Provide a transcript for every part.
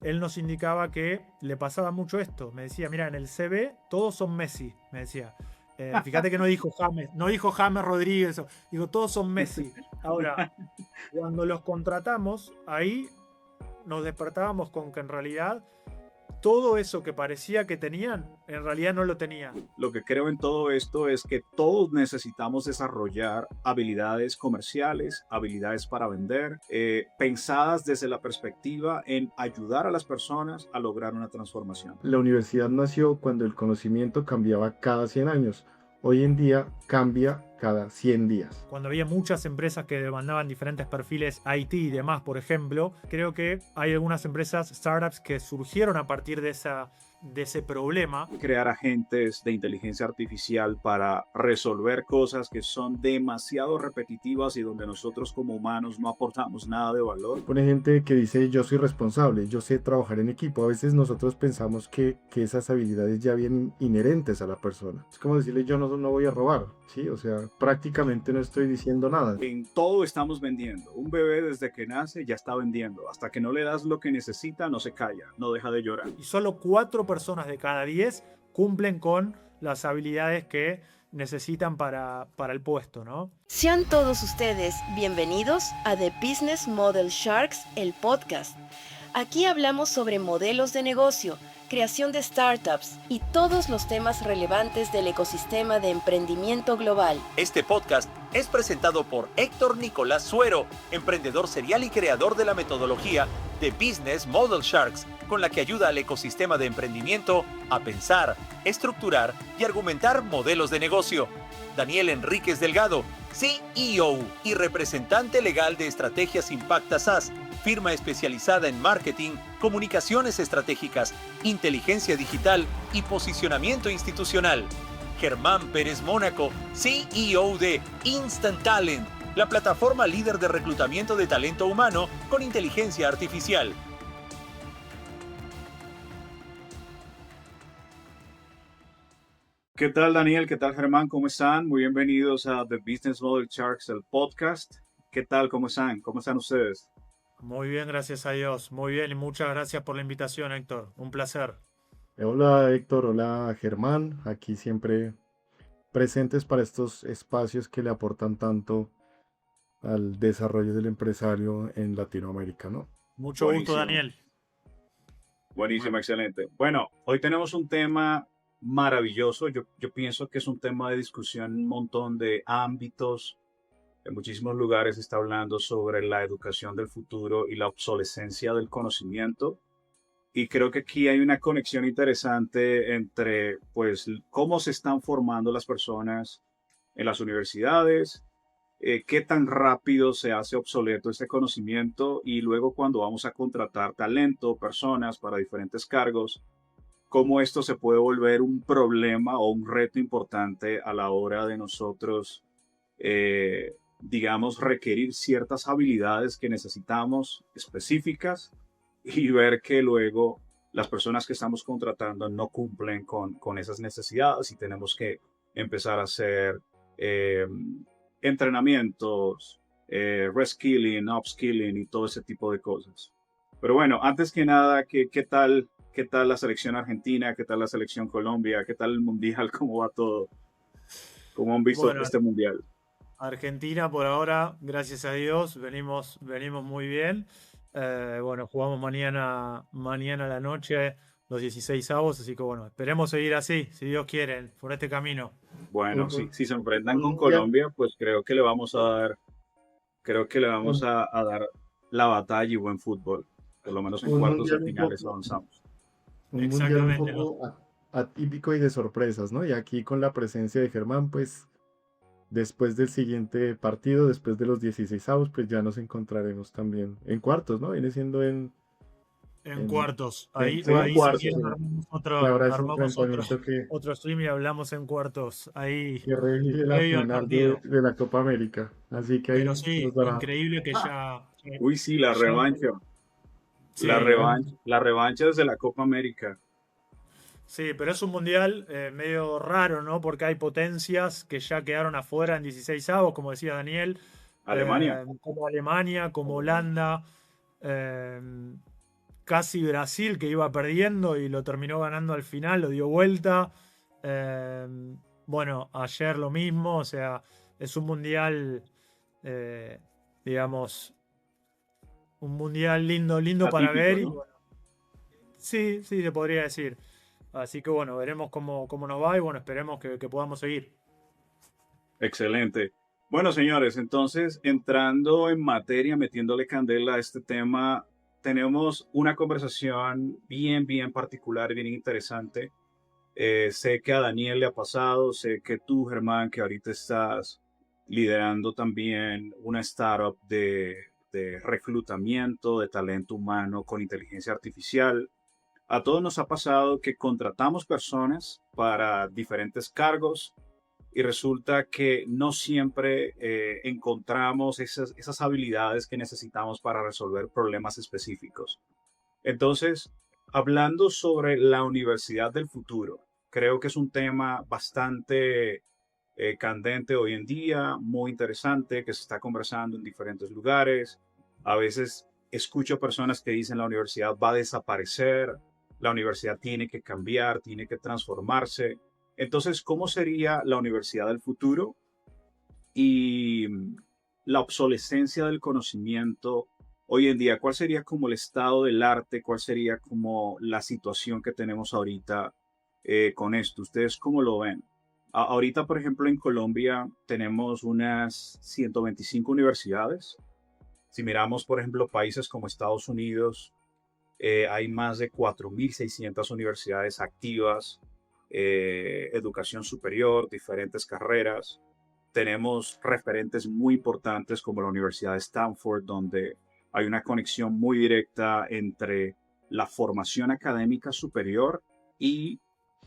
él nos indicaba que le pasaba mucho esto. Me decía, mira, en el CV todos son Messi, me decía. Fíjate que no dijo James Rodríguez, digo, todos son Messi. Ahora, cuando los contratamos, ahí nos despertábamos con que en realidad todo eso que parecía que tenían, en realidad no lo tenían. Lo que creo en todo esto es que todos necesitamos desarrollar habilidades comerciales, habilidades para vender, pensadas desde la perspectiva en ayudar a las personas a lograr una transformación. La universidad nació cuando el conocimiento cambiaba cada 100 años. Hoy en día cambia cada 100 días. Cuando había muchas empresas que demandaban diferentes perfiles IT y demás, por ejemplo, creo que hay algunas empresas, startups, que surgieron a partir de ese problema. Crear agentes de inteligencia artificial para resolver cosas que son demasiado repetitivas y donde nosotros como humanos no aportamos nada de valor. Pone gente que dice yo soy responsable, yo sé trabajar en equipo. A veces nosotros pensamos que esas habilidades ya vienen inherentes a la persona. Es como decirle yo no voy a robar, ¿sí? O sea, prácticamente no estoy diciendo nada. En todo estamos vendiendo. Un bebé desde que nace ya está vendiendo. Hasta que no le das lo que necesita, no se calla, no deja de llorar. Y solo 4 personas de cada 10 cumplen con las habilidades que necesitan para el puesto, ¿no? Sean todos ustedes bienvenidos a The Business Model Sharks, el podcast. Aquí hablamos sobre modelos de negocio, creación de startups y todos los temas relevantes del ecosistema de emprendimiento global. Este podcast es presentado por Héctor Nicolás Suero, emprendedor serial y creador de la metodología de Business Model Sharks, con la que ayuda al ecosistema de emprendimiento a pensar, estructurar y argumentar modelos de negocio. Daniel Enríquez Delgado, CEO y representante legal de Estrategias Impacta SaaS, firma especializada en marketing, comunicaciones estratégicas, inteligencia digital y posicionamiento institucional. Germán Pérez Mónaco, CEO de Instant Talent, la plataforma líder de reclutamiento de talento humano con inteligencia artificial. ¿Qué tal, Daniel? ¿Qué tal, Germán? ¿Cómo están? Muy bienvenidos a The Business Model Sharks, el podcast. ¿Qué tal? ¿Cómo están? ¿Cómo están ustedes? Muy bien, gracias a Dios. Muy bien y muchas gracias por la invitación, Héctor. Un placer. Hola Héctor, hola Germán, aquí siempre presentes para estos espacios que le aportan tanto al desarrollo del empresario en Latinoamérica, ¿no? Mucho gusto, Buenísimo. Daniel. Buenísimo, excelente. Bueno, hoy tenemos un tema maravilloso. Yo pienso que es un tema de discusión en un montón de ámbitos. En muchísimos lugares se está hablando sobre la educación del futuro y la obsolescencia del conocimiento. Y creo que aquí hay una conexión interesante entre, pues, cómo se están formando las personas en las universidades, qué tan rápido se hace obsoleto este conocimiento y luego cuando vamos a contratar talento, personas para diferentes cargos, cómo esto se puede volver un problema o un reto importante a la hora de nosotros, digamos, requerir ciertas habilidades que necesitamos específicas y ver que luego las personas que estamos contratando no cumplen con esas necesidades y tenemos que empezar a hacer entrenamientos, reskilling, upskilling y todo ese tipo de cosas. Pero bueno, antes que nada, ¿qué tal la selección argentina? ¿Qué tal la selección Colombia? ¿Qué tal el mundial? ¿Cómo va todo? ¿Cómo han visto Bueno, este mundial? Argentina por ahora, gracias a Dios, venimos muy bien. Bueno, jugamos mañana a la noche los 16avos, así que bueno, esperemos seguir así, si Dios quiere, por este camino. Bueno, Un- si se enfrentan un con mundial, Colombia, pues creo que le vamos un, a dar la batalla y buen fútbol. Por lo menos en un cuartos de mundial un finales poco, avanzamos. un mundial un Exactamente, ¿no? poco atípico y de sorpresas, ¿no? Y aquí con la presencia de Germán, pues después del siguiente partido, después de los 16avos, pues ya nos encontraremos también en cuartos, ¿no? Viene siendo En en, cuartos. en, Ahí, en En ahí si cuartos, cuartos. quieren sí. Que habrá ese armamos enfrentamiento otro stream y hablamos en cuartos. Ahí, que revive la previo al final partido. de la Copa América. Así que Pero ahí nos sí, dará. increíble que ya, Uy, sí, la ya, revancha. sí, La revancha desde la Copa América. sí, pero es un mundial medio raro, ¿no? Porque hay potencias que ya quedaron afuera en 16avos, como decía Daniel, Alemania. como Alemania, como Holanda, eh, casi Brasil, que iba perdiendo y lo terminó ganando al final, lo dio vuelta. Bueno, ayer lo mismo, o sea, es un mundial, digamos, un mundial lindo para Atípico, ver. Y ¿no? bueno, sí, se podría decir. Así que bueno, veremos cómo nos va y bueno, esperemos que podamos seguir. Excelente. Bueno, señores, entonces entrando en materia, metiéndole candela a este tema, tenemos una conversación bien particular, bien interesante. Sé que a Daniel le ha pasado, sé que tú, Germán, que ahorita estás liderando también una startup de reclutamiento de talento humano con inteligencia artificial. A todos nos ha pasado que contratamos personas para diferentes cargos y resulta que no siempre encontramos esas habilidades que necesitamos para resolver problemas específicos. Entonces, hablando sobre la universidad del futuro, creo que es un tema bastante candente hoy en día, muy interesante, que se está conversando en diferentes lugares. A veces escucho personas que dicen la universidad va a desaparecer, la universidad tiene que cambiar, tiene que transformarse. Entonces, ¿cómo sería la universidad del futuro y la obsolescencia del conocimiento hoy en día? ¿Cuál sería como el estado del arte? ¿Cuál sería como la situación que tenemos ahorita con esto? ¿Ustedes cómo lo ven? Ahorita, por ejemplo, en Colombia tenemos unas 125 universidades. Si miramos, por ejemplo, países como Estados Unidos, hay más de 4.600 universidades activas, educación superior, diferentes carreras. Tenemos referentes muy importantes como la Universidad de Stanford, donde hay una conexión muy directa entre la formación académica superior y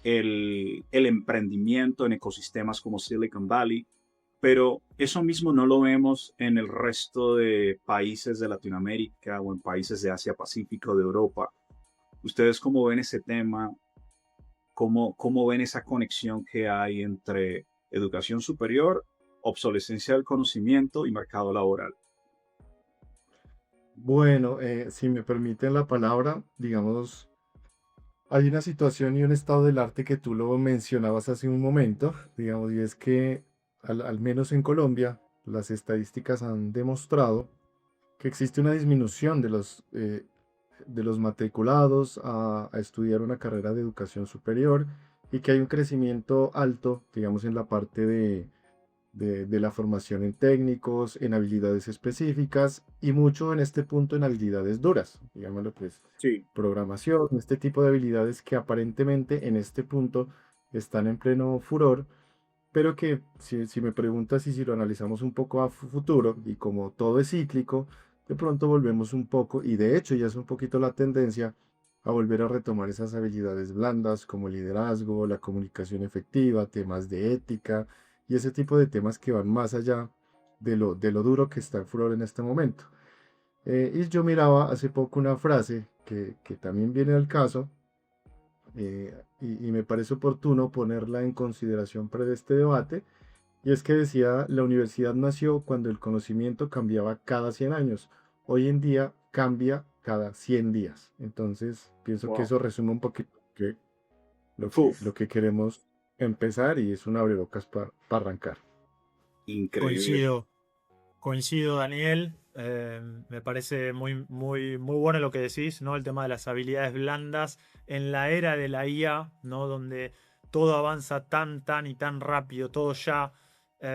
el emprendimiento en ecosistemas como Silicon Valley, pero eso mismo no lo vemos en el resto de países de Latinoamérica o en países de Asia Pacífico, de Europa. ¿Ustedes cómo ven ese tema? ¿Cómo ven esa conexión que hay entre educación superior, obsolescencia del conocimiento y mercado laboral? Bueno, si me permiten la palabra, digamos, hay una situación y un estado del arte que tú lo mencionabas hace un momento, digamos, y es que al menos en Colombia las estadísticas han demostrado que existe una disminución de los matriculados a estudiar una carrera de educación superior y que hay un crecimiento alto, digamos, en la parte de la formación en técnicos, en habilidades específicas y mucho en este punto en habilidades duras, digámoslo pues, Sí, programación, este tipo de habilidades que aparentemente en este punto están en pleno furor, pero que si me preguntas y si lo analizamos un poco a futuro y como todo es cíclico, de pronto volvemos un poco, y de hecho ya es un poquito la tendencia a volver a retomar esas habilidades blandas como liderazgo, la comunicación efectiva, temas de ética y ese tipo de temas que van más allá de lo duro que está en furor en este momento. Y yo miraba hace poco una frase que también viene al caso, y me parece oportuno ponerla en consideración para este debate, y es que decía, la universidad nació cuando el conocimiento cambiaba cada 100 años. Hoy en día cambia cada 100 días. Entonces, pienso que wow. eso resume un poquito Uf, lo que queremos empezar y es un abrebocas para arrancar. increíble. Coincido, Daniel. Me parece muy bueno lo que decís, ¿no? El tema de las habilidades blandas en la era de la IA, ¿no? Donde todo avanza tan y tan rápido, todo ya,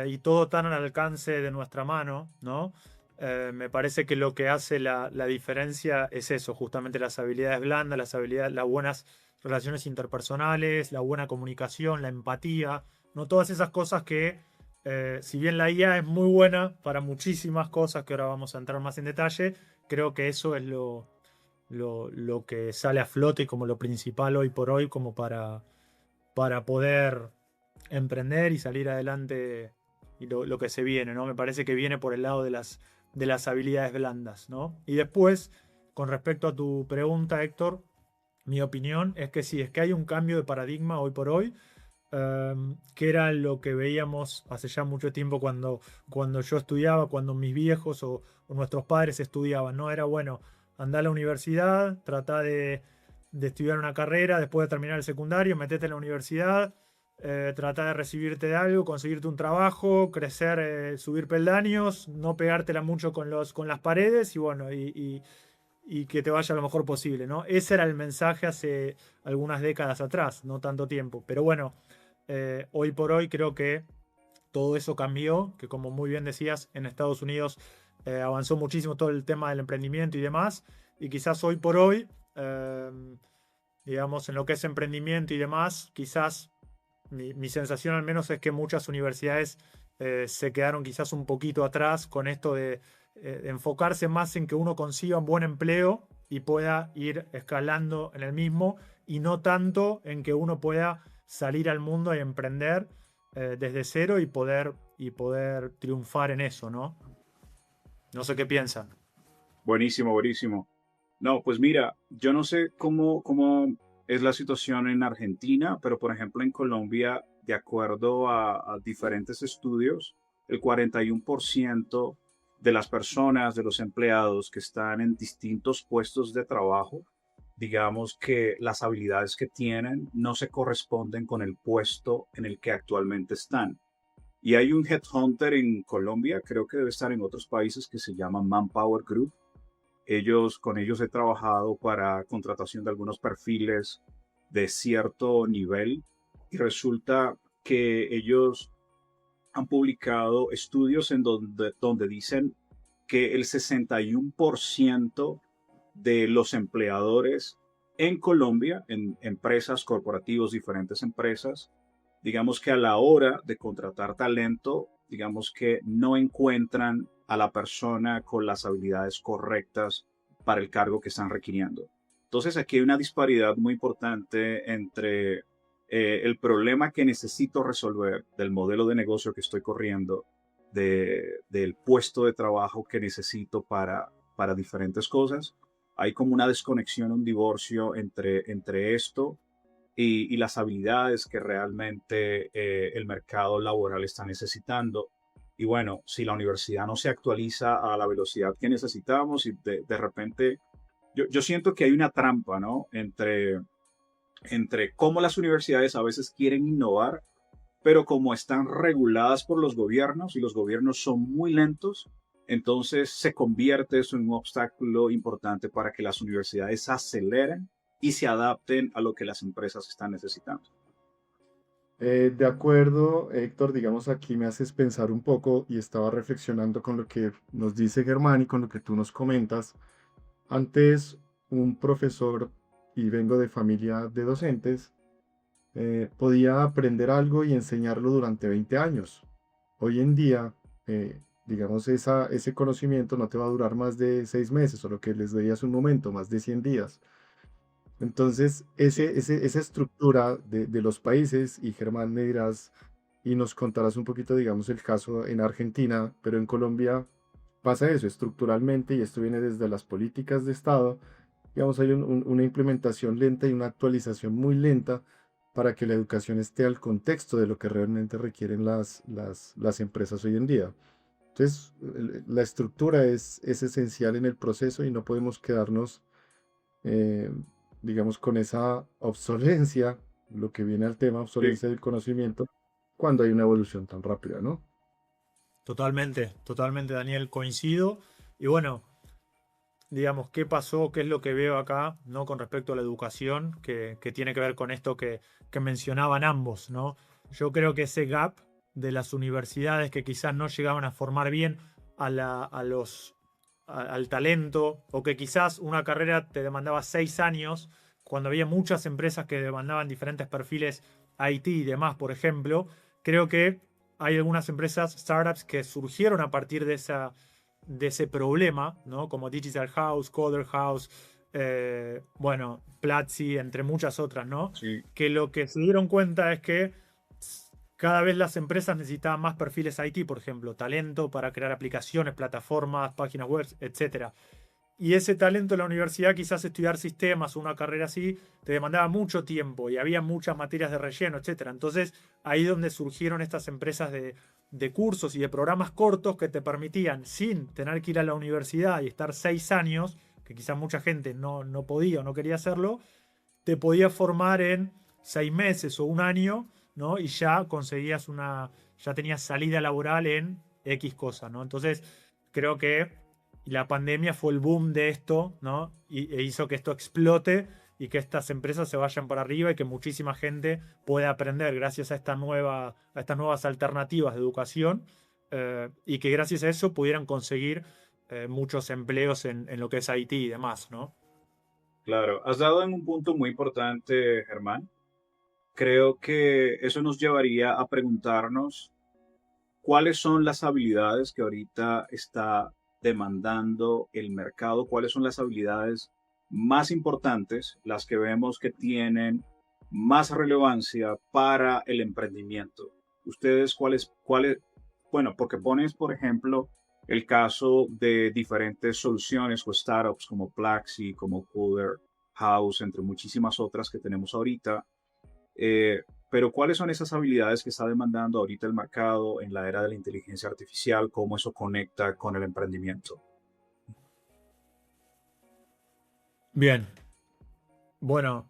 y todo tan al alcance de nuestra mano, ¿no? Me parece que lo que hace la diferencia es eso, justamente las habilidades blandas, las buenas relaciones interpersonales, la buena comunicación, la empatía, ¿no? Todas esas cosas que si bien la IA es muy buena para muchísimas cosas que ahora vamos a entrar más en detalle, creo que eso es lo que sale a flote como lo principal hoy por hoy, como para poder emprender y salir adelante y lo que se viene, ¿no? Me parece que viene por el lado de las habilidades blandas, ¿no? Y después, con respecto a tu pregunta, Héctor, mi opinión es que sí, es que hay un cambio de paradigma hoy por hoy, que era lo que veíamos hace ya mucho tiempo cuando yo estudiaba, cuando mis viejos o nuestros padres estudiaban, ¿no? Era bueno, andá a la universidad, tratá de estudiar una carrera después de terminar el secundario, metete en la universidad, trata de recibirte de algo, conseguirte un trabajo, crecer, subir peldaños, no pegártela mucho con las paredes y bueno, y que te vaya lo mejor posible, ¿no? Ese era el mensaje hace algunas décadas atrás, no tanto tiempo. Pero bueno, hoy por hoy creo que todo eso cambió, que como muy bien decías, en Estados Unidos avanzó muchísimo todo el tema del emprendimiento y demás, y quizás hoy por hoy, digamos, en lo que es emprendimiento y demás, quizás mi sensación al menos es que muchas universidades se quedaron quizás un poquito atrás con esto de enfocarse más en que uno consiga un buen empleo y pueda ir escalando en el mismo y no tanto en que uno pueda salir al mundo y emprender desde cero y poder triunfar en eso, ¿no? No sé qué piensan. Buenísimo, buenísimo. No, pues mira, yo no sé cómo es la situación en Argentina, pero por ejemplo en Colombia, de acuerdo a diferentes estudios, el 41% de las personas, de los empleados que están en distintos puestos de trabajo, digamos que las habilidades que tienen no se corresponden con el puesto en el que actualmente están. Y hay un headhunter en Colombia, creo que debe estar en otros países, que se llama Manpower Group. Con ellos he trabajado para contratación de algunos perfiles de cierto nivel y resulta que ellos han publicado estudios en donde dicen que el 61% de los empleadores en Colombia, en empresas, corporativos, diferentes empresas, digamos que a la hora de contratar talento, digamos que no encuentran a la persona con las habilidades correctas para el cargo que están requiriendo. Entonces aquí hay una disparidad muy importante entre el problema que necesito resolver del modelo de negocio que estoy corriendo, del puesto de trabajo que necesito para diferentes cosas. Hay como una desconexión, un divorcio entre esto y las habilidades que realmente el mercado laboral está necesitando. Y bueno, si la universidad no se actualiza a la velocidad que necesitamos y de repente, yo siento que hay una trampa, ¿no? Entre cómo las universidades a veces quieren innovar, pero como están reguladas por los gobiernos y los gobiernos son muy lentos, entonces se convierte eso en un obstáculo importante para que las universidades aceleren y se adapten a lo que las empresas están necesitando. De acuerdo, Héctor, digamos aquí me haces pensar un poco y estaba reflexionando con lo que nos dice Germán y con lo que tú nos comentas. Antes, un profesor, y vengo de familia de docentes, podía aprender algo y enseñarlo durante 20 años. Hoy en día, digamos, ese conocimiento no te va a durar más de 6 meses, o lo que les doy hace un momento, más de 100 días. Entonces, esa estructura de los países, y Germán me dirás y nos contarás un poquito, digamos, el caso en Argentina, pero en Colombia pasa eso estructuralmente, y esto viene desde las políticas de Estado. Digamos, hay una implementación lenta y una actualización muy lenta para que la educación esté al contexto de lo que realmente requieren las empresas hoy en día. Entonces, la estructura es esencial en el proceso y no podemos quedarnos, eh, digamos, con esa obsolencia, lo que viene al tema, obsolencia del conocimiento, cuando hay una evolución tan rápida, ¿no? Totalmente, totalmente, Daniel, coincido. Y bueno, digamos, qué pasó, qué es lo que veo acá, ¿no? Con respecto a la educación, que tiene que ver con esto que mencionaban ambos, ¿no? Yo creo que ese gap de las universidades que quizás no llegaban a formar bien al talento, o que quizás una carrera te demandaba 6 años, cuando había muchas empresas que demandaban diferentes perfiles IT y demás, por ejemplo, creo que hay algunas empresas, startups, que surgieron a partir de ese problema, ¿no? Como Digital House, Coder House, bueno, Platzi, entre muchas otras, ¿no? Sí. Que lo que se dieron cuenta es que cada vez las empresas necesitaban más perfiles IT, por ejemplo, talento para crear aplicaciones, plataformas, páginas web, etc. Y ese talento en la universidad, quizás estudiar sistemas o una carrera así, te demandaba mucho tiempo y había muchas materias de relleno, etc. Entonces, ahí es donde surgieron estas empresas de cursos y de programas cortos que te permitían, sin tener que ir a la universidad y estar 6 años, que quizás mucha gente no podía o no quería hacerlo, te podías formar en 6 meses o un año, ¿no? Y ya conseguías ya tenías salida laboral en X cosa, ¿no? Entonces, creo que la pandemia fue el boom de esto, ¿no? E hizo que esto explote y que estas empresas se vayan para arriba y que muchísima gente pueda aprender gracias a estas nuevas alternativas de educación, y que gracias a eso pudieran conseguir muchos empleos en lo que es IT y demás, ¿no? Claro, has dado en un punto muy importante, Germán. Creo que eso nos llevaría a preguntarnos cuáles son las habilidades que ahorita está demandando el mercado, cuáles son las habilidades más importantes, las que vemos que tienen más relevancia para el emprendimiento. Ustedes, bueno, porque pones, por ejemplo, el caso de diferentes soluciones o startups como Plaxi, como Cooler House, entre muchísimas otras que tenemos ahorita. Pero ¿cuáles son esas habilidades que está demandando ahorita el mercado en la era de la inteligencia artificial? ¿Cómo eso conecta con el emprendimiento? Bien. Bueno,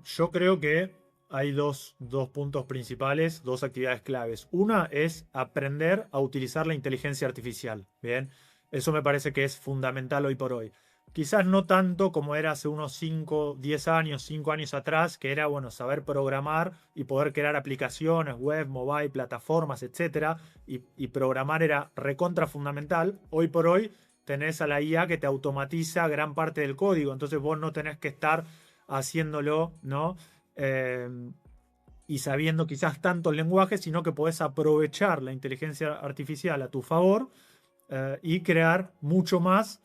yo creo que hay dos puntos principales, dos actividades claves. Una es aprender a utilizar la inteligencia artificial. Bien, eso me parece que es fundamental hoy por hoy. Quizás no tanto como era hace unos 5, 10 años, 5 años atrás, que era, bueno, saber programar y poder crear aplicaciones, web, mobile, plataformas, etcétera, y programar era recontra fundamental. Hoy por hoy tenés a la IA que te automatiza gran parte del código, entonces vos no tenés que estar haciéndolo, ¿no? Y sabiendo quizás tantos lenguajes, sino que podés aprovechar la inteligencia artificial a tu favor, y crear mucho más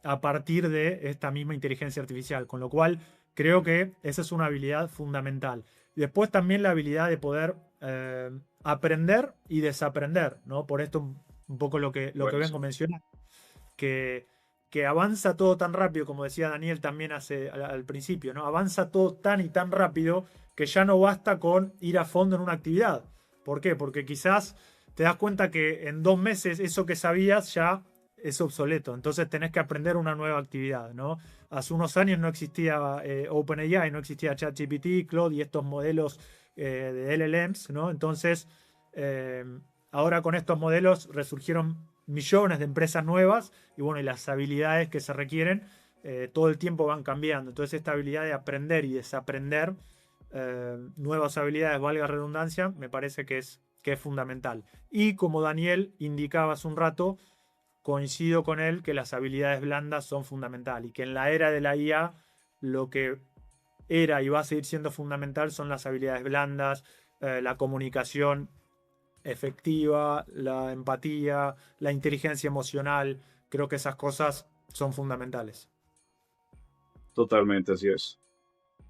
a partir de esta misma inteligencia artificial, con lo cual creo que esa es una habilidad fundamental. Después también la habilidad de poder aprender y desaprender, ¿no? Por esto un poco lo que vengo mencionando, que avanza todo tan rápido, como decía Daniel también al principio, ¿no? Avanza todo tan y tan rápido que ya no basta con ir a fondo en una actividad. ¿Por qué? Porque quizás te das cuenta que en 2 meses eso que sabías ya es obsoleto. Entonces tenés que aprender una nueva actividad, ¿no? Hace unos años no existía OpenAI, no existía ChatGPT, Claude y estos modelos de LLMs, ¿no? Entonces, ahora con estos modelos resurgieron millones de empresas nuevas y bueno, y las habilidades que se requieren todo el tiempo van cambiando. Entonces esta habilidad de aprender y desaprender nuevas habilidades, valga la redundancia, me parece que es fundamental. Y como Daniel indicaba hace un rato, coincido con él que las habilidades blandas son fundamentales y que en la era de la IA lo que era y va a seguir siendo fundamental son las habilidades blandas, la comunicación efectiva, la empatía, la inteligencia emocional. Creo que esas cosas son fundamentales. Totalmente, así es.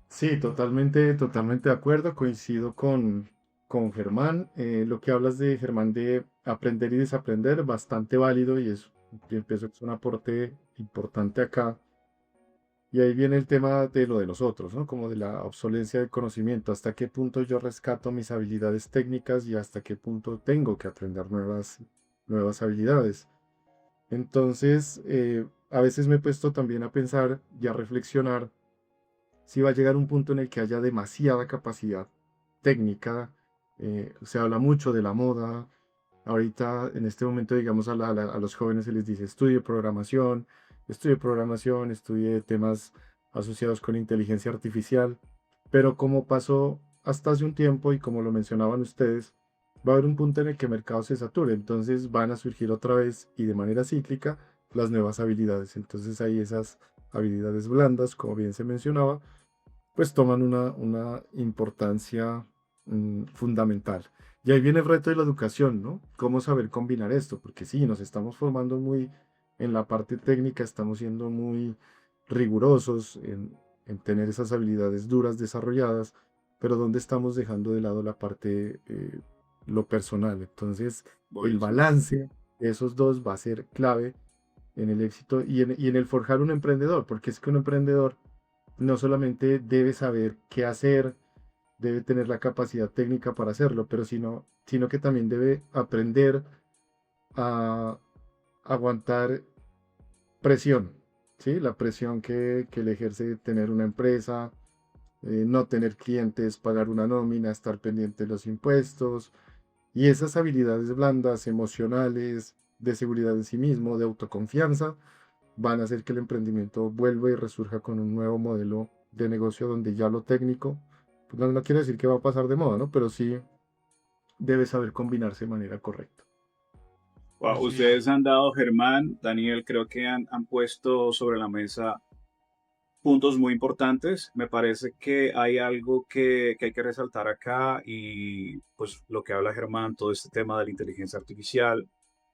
Sí, totalmente, totalmente de acuerdo, coincido con Germán. Lo que hablas de Germán de aprender y desaprender, bastante válido y yo pienso que es un aporte importante acá. Y ahí viene el tema de lo de los otros, ¿no? Como de la obsolencia del conocimiento, hasta qué punto yo rescato mis habilidades técnicas y hasta qué punto tengo que aprender nuevas habilidades. Entonces, a veces me he puesto también a pensar y a reflexionar si va a llegar un punto en el que haya demasiada capacidad técnica. Se habla mucho de la moda. Ahorita, en este momento, digamos, a los jóvenes se les dice estudie programación, estudie temas asociados con inteligencia artificial. Pero como pasó hasta hace un tiempo y como lo mencionaban ustedes, va a haber un punto en el que el mercado se sature. Entonces van a surgir otra vez y de manera cíclica las nuevas habilidades. Entonces ahí esas habilidades blandas, como bien se mencionaba, pues toman una importancia fundamental. Y ahí viene el reto de la educación, ¿no? ¿Cómo saber combinar esto? Porque sí, nos estamos formando muy en la parte técnica, estamos siendo muy rigurosos en tener esas habilidades duras desarrolladas, pero ¿dónde estamos dejando de lado la parte, lo personal? Entonces, el Buenísimo. balance de esos dos va a ser clave en el éxito y en el forjar un emprendedor, porque es que un emprendedor no solamente debe saber qué hacer, debe tener la capacidad técnica para hacerlo, pero sino que también debe aprender a aguantar presión, ¿sí? La presión que le ejerce tener una empresa, no tener clientes, pagar una nómina, estar pendiente de los impuestos. Y esas habilidades blandas, emocionales, de seguridad en sí mismo, de autoconfianza, van a hacer que el emprendimiento vuelva y resurja con un nuevo modelo de negocio donde ya lo técnico, pues no quiere decir que va a pasar de moda, ¿no? Pero sí debe saber combinarse de manera correcta. Wow, Así es. ustedes han dado, Germán, Daniel, creo que han puesto sobre la mesa puntos muy importantes. Me parece que hay algo que hay que resaltar acá y pues lo que habla Germán, todo este tema de la inteligencia artificial.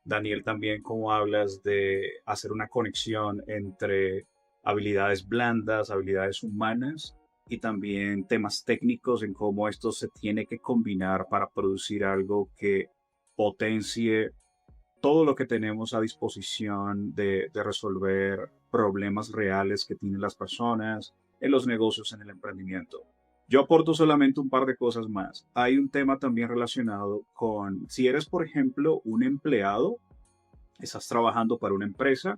Daniel también, como hablas de hacer una conexión entre habilidades blandas, habilidades humanas y también temas técnicos en cómo esto se tiene que combinar para producir algo que potencie todo lo que tenemos a disposición de resolver problemas reales que tienen las personas en los negocios, en el emprendimiento. Yo aporto solamente un par de cosas más. Hay un tema también relacionado con, si eres, por ejemplo, un empleado, estás trabajando para una empresa,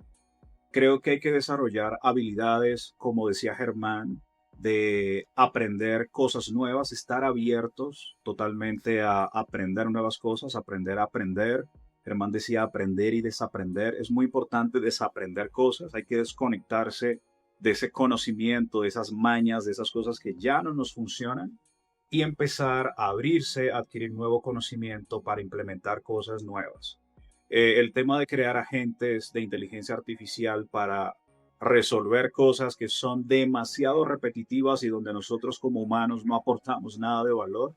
creo que hay que desarrollar habilidades, como decía Germán, de aprender cosas nuevas, estar abiertos totalmente a aprender nuevas cosas, aprender a aprender. Germán decía aprender y desaprender. Es muy importante desaprender cosas, hay que desconectarse de ese conocimiento, de esas mañas, de esas cosas que ya no nos funcionan y empezar a abrirse, a adquirir nuevo conocimiento para implementar cosas nuevas. El tema de crear agentes de inteligencia artificial para resolver cosas que son demasiado repetitivas y donde nosotros como humanos no aportamos nada de valor.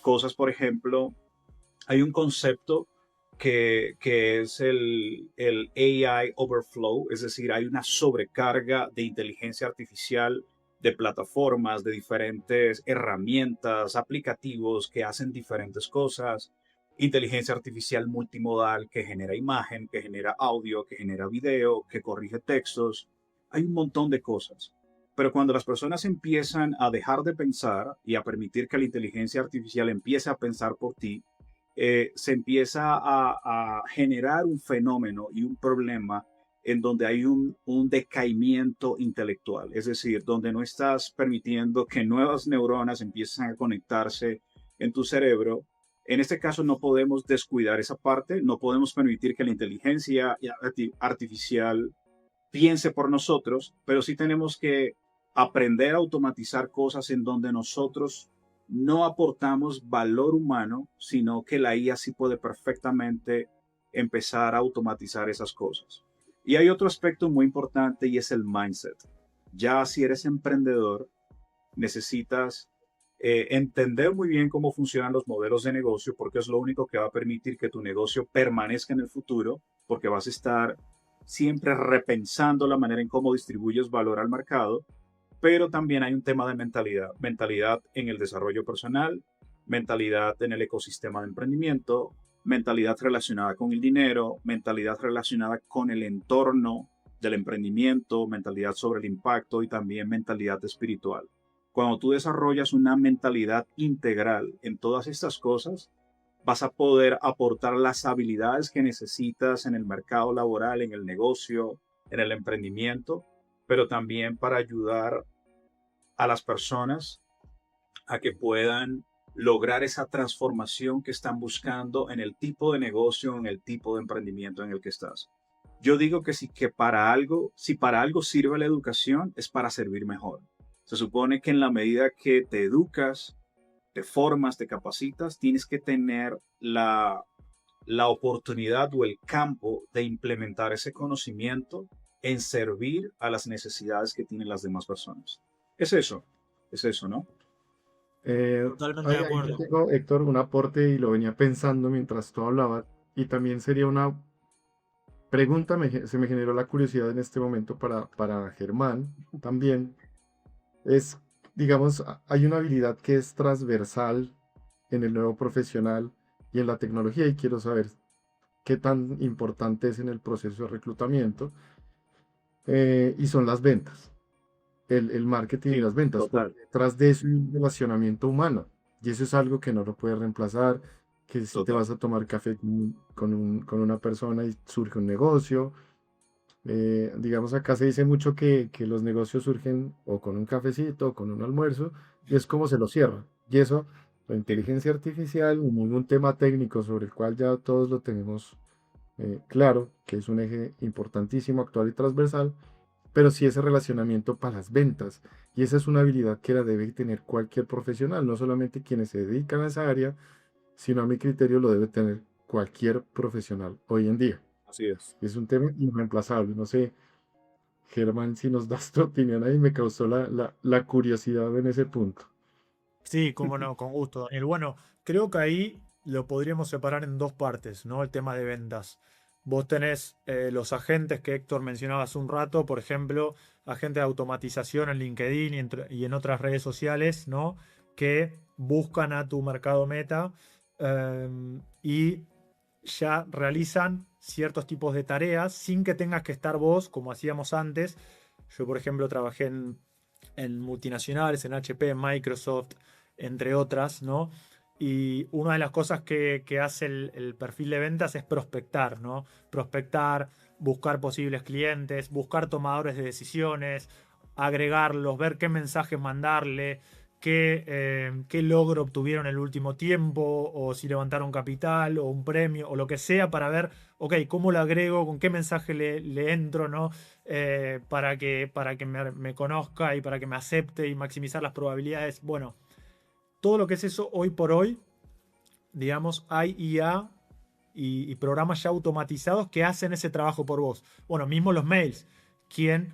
Cosas, por ejemplo, hay un concepto que es el AI overflow, es decir, hay una sobrecarga de inteligencia artificial, de plataformas, de diferentes herramientas, aplicativos que hacen diferentes cosas, inteligencia artificial multimodal que genera imagen, que genera audio, que genera video, que corrige textos. Hay un montón de cosas. Pero cuando las personas empiezan a dejar de pensar y a permitir que la inteligencia artificial empiece a pensar por ti, se empieza a generar un fenómeno y un problema en donde hay un decaimiento intelectual, es decir, donde no estás permitiendo que nuevas neuronas empiecen a conectarse en tu cerebro. En este caso no podemos descuidar esa parte, no podemos permitir que la inteligencia artificial piense por nosotros, pero sí tenemos que aprender a automatizar cosas en donde nosotros no aportamos valor humano, sino que la IA sí puede perfectamente empezar a automatizar esas cosas. Y hay otro aspecto muy importante y es el mindset. Ya si eres emprendedor, necesitas entender muy bien cómo funcionan los modelos de negocio, porque es lo único que va a permitir que tu negocio permanezca en el futuro, porque vas a estar siempre repensando la manera en cómo distribuyes valor al mercado, pero también hay un tema de mentalidad, mentalidad en el desarrollo personal, mentalidad en el ecosistema de emprendimiento, mentalidad relacionada con el dinero, mentalidad relacionada con el entorno del emprendimiento, mentalidad sobre el impacto y también mentalidad espiritual. Cuando tú desarrollas una mentalidad integral en todas estas cosas, vas a poder aportar las habilidades que necesitas en el mercado laboral, en el negocio, en el emprendimiento, pero también para ayudar a las personas a que puedan lograr esa transformación que están buscando en el tipo de negocio, en el tipo de emprendimiento en el que estás. Yo digo que sí, que si para algo sirve la educación, es para servir mejor. Se supone que en la medida que te educas, te formas, te capacitas, tienes que tener la oportunidad o el campo de implementar ese conocimiento en servir a las necesidades que tienen las demás personas. Es eso, ¿no? Totalmente de Ahí yo acuerdo. tengo, Héctor, un aporte y lo venía pensando mientras tú hablabas, y también sería una pregunta, se me generó la curiosidad en este momento para Germán también, es, digamos, hay una habilidad que es transversal en el nuevo profesional y en la tecnología, y quiero saber qué tan importante es en el proceso de reclutamiento, y son las ventas, el marketing y Sí, las ventas, total. porque detrás de eso hay un relacionamiento humano, y eso es algo que no lo puedes reemplazar, que si te Total. vas a tomar café con una persona y surge un negocio, Digamos, acá se dice mucho que los negocios surgen o con un cafecito o con un almuerzo, y es como se lo cierra. Y eso, la inteligencia artificial, un tema técnico sobre el cual ya todos lo tenemos claro, que es un eje importantísimo, actual y transversal, pero sí ese relacionamiento para las ventas. Y esa es una habilidad que la debe tener cualquier profesional, no solamente quienes se dedican a esa área, sino a mi criterio lo debe tener cualquier profesional hoy en día. Así es. Es un tema irreemplazable. No sé, Germán, si nos das tu opinión ahí, me causó la curiosidad en ese punto. Sí, cómo no, con gusto, Daniel. Bueno, creo que ahí lo podríamos separar en dos partes, ¿no? El tema de ventas. Vos tenés los agentes que Héctor mencionaba hace un rato, por ejemplo, agentes de automatización en LinkedIn y en otras redes sociales, ¿no? Que buscan a tu mercado meta y ya realizan ciertos tipos de tareas sin que tengas que estar vos, como hacíamos antes. Yo, por ejemplo, trabajé en multinacionales, en HP, en Microsoft, entre otras, ¿no? Y una de las cosas que hace el perfil de ventas es prospectar, ¿no? Prospectar, buscar posibles clientes, buscar tomadores de decisiones, agregarlos, ver qué mensajes mandarle, qué logro obtuvieron en el último tiempo, o si levantaron capital, o un premio, o lo que sea, para ver, ok, cómo lo agrego, con qué mensaje le entro, ¿no? Para que me conozca y para que me acepte y maximizar las probabilidades. Bueno, todo lo que es eso hoy por hoy, digamos, hay IA y programas ya automatizados que hacen ese trabajo por vos. Bueno, mismo los mails. Quien,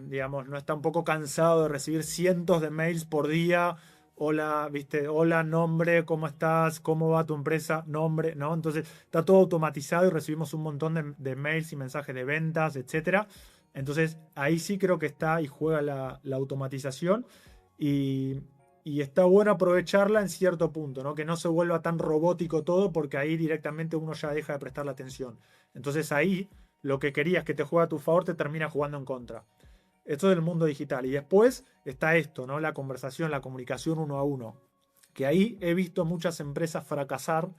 digamos, no está un poco cansado de recibir cientos de mails por día. Hola, viste, hola, nombre, ¿cómo estás? ¿Cómo va tu empresa? Nombre, ¿no? Entonces está todo automatizado y recibimos un montón de mails y mensajes de ventas, etcétera. Entonces ahí sí creo que está y juega la automatización y, y está bueno aprovecharla en cierto punto, ¿no? Que no se vuelva tan robótico todo porque ahí directamente uno ya deja de prestarle atención. Entonces ahí lo que querías que te juegue a tu favor te termina jugando en contra. Esto es del mundo digital. Y después está esto, ¿no? La conversación, la comunicación uno a uno. Que ahí he visto muchas empresas fracasar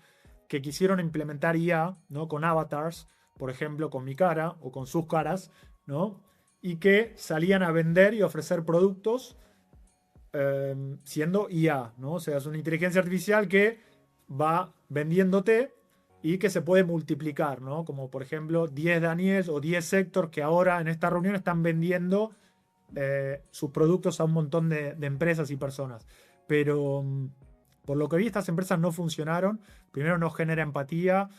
que quisieron implementar IA, ¿no? Con avatars, por ejemplo, con mi cara o con sus caras, ¿no? Y que salían a vender y ofrecer productos siendo IA, ¿no? O sea, es una inteligencia artificial que va vendiéndote y que se puede multiplicar, ¿no? Como por ejemplo 10 Daniels o 10 Héctor que ahora en esta reunión están vendiendo sus productos a un montón de empresas y personas. Pero por lo que vi, estas empresas no funcionaron. Primero, no genera empatía.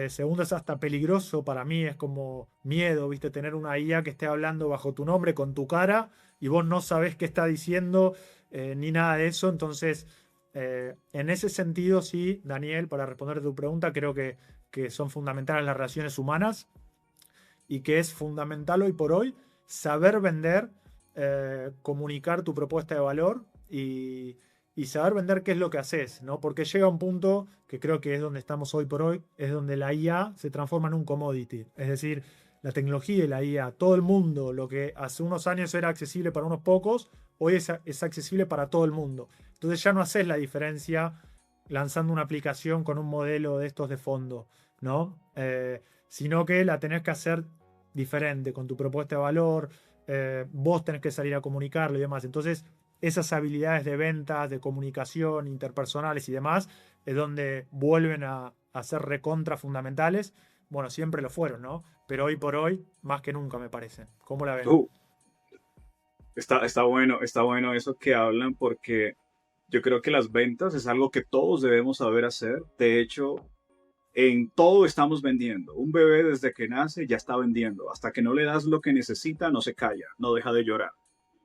Segundo, es hasta peligroso para mí. Es como miedo, ¿viste? Tener una IA que esté hablando bajo tu nombre, con tu cara, y vos no sabés qué está diciendo ni nada de eso. Entonces, en ese sentido, sí, Daniel, para responder a tu pregunta, creo que son fundamentales las relaciones humanas y que es fundamental hoy por hoy saber vender, comunicar tu propuesta de valor y saber vender qué es lo que haces, ¿no? Porque llega un punto que creo que es donde estamos hoy por hoy, es donde la IA se transforma en un commodity. Es decir, la tecnología y la IA, todo el mundo, lo que hace unos años era accesible para unos pocos, hoy es accesible para todo el mundo. Entonces ya no haces la diferencia lanzando una aplicación con un modelo de estos de fondo, ¿no? Sino que la tenés que hacer diferente, con tu propuesta de valor, vos tenés que salir a comunicarlo y demás. Entonces, esas habilidades de ventas, de comunicación, interpersonales y demás, es donde vuelven a ser recontra fundamentales. Bueno, siempre lo fueron, ¿no? Pero hoy por hoy, más que nunca, me parece. ¿Cómo la ven? Está bueno eso que hablan porque yo creo que las ventas es algo que todos debemos saber hacer. De hecho, en todo estamos vendiendo. Un bebé desde que nace ya está vendiendo. Hasta que no le das lo que necesita, no se calla, no deja de llorar.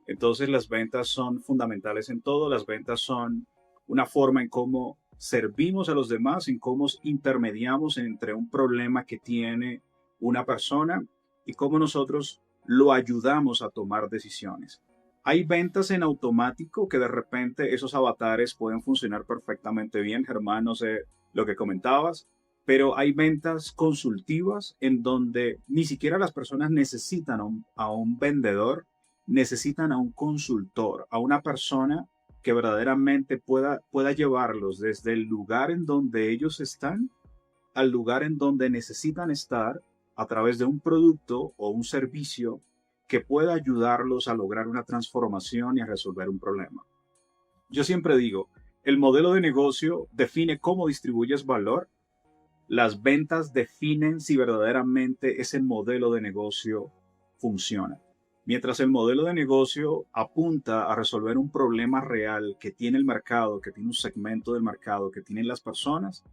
Entonces las ventas son fundamentales en todo. Las ventas son una forma en cómo servimos a los demás, en cómo intermediamos entre un problema que tiene una persona y cómo nosotros lo ayudamos a tomar decisiones. Hay ventas en automático que de repente esos avatares pueden funcionar perfectamente bien. Germán, no sé lo que comentabas, pero hay ventas consultivas en donde ni siquiera las personas necesitan a un vendedor, necesitan a un consultor, a una persona que verdaderamente pueda llevarlos desde el lugar en donde ellos están al lugar en donde necesitan estar a través de un producto o un servicio que pueda ayudarlos a lograr una transformación y a resolver un problema. Yo siempre digo, el modelo de negocio define cómo distribuyes valor. Las ventas definen si verdaderamente ese modelo de negocio funciona. Mientras el modelo de negocio apunta a resolver un problema real que tiene el mercado, que tiene un segmento del mercado, que tienen las personas,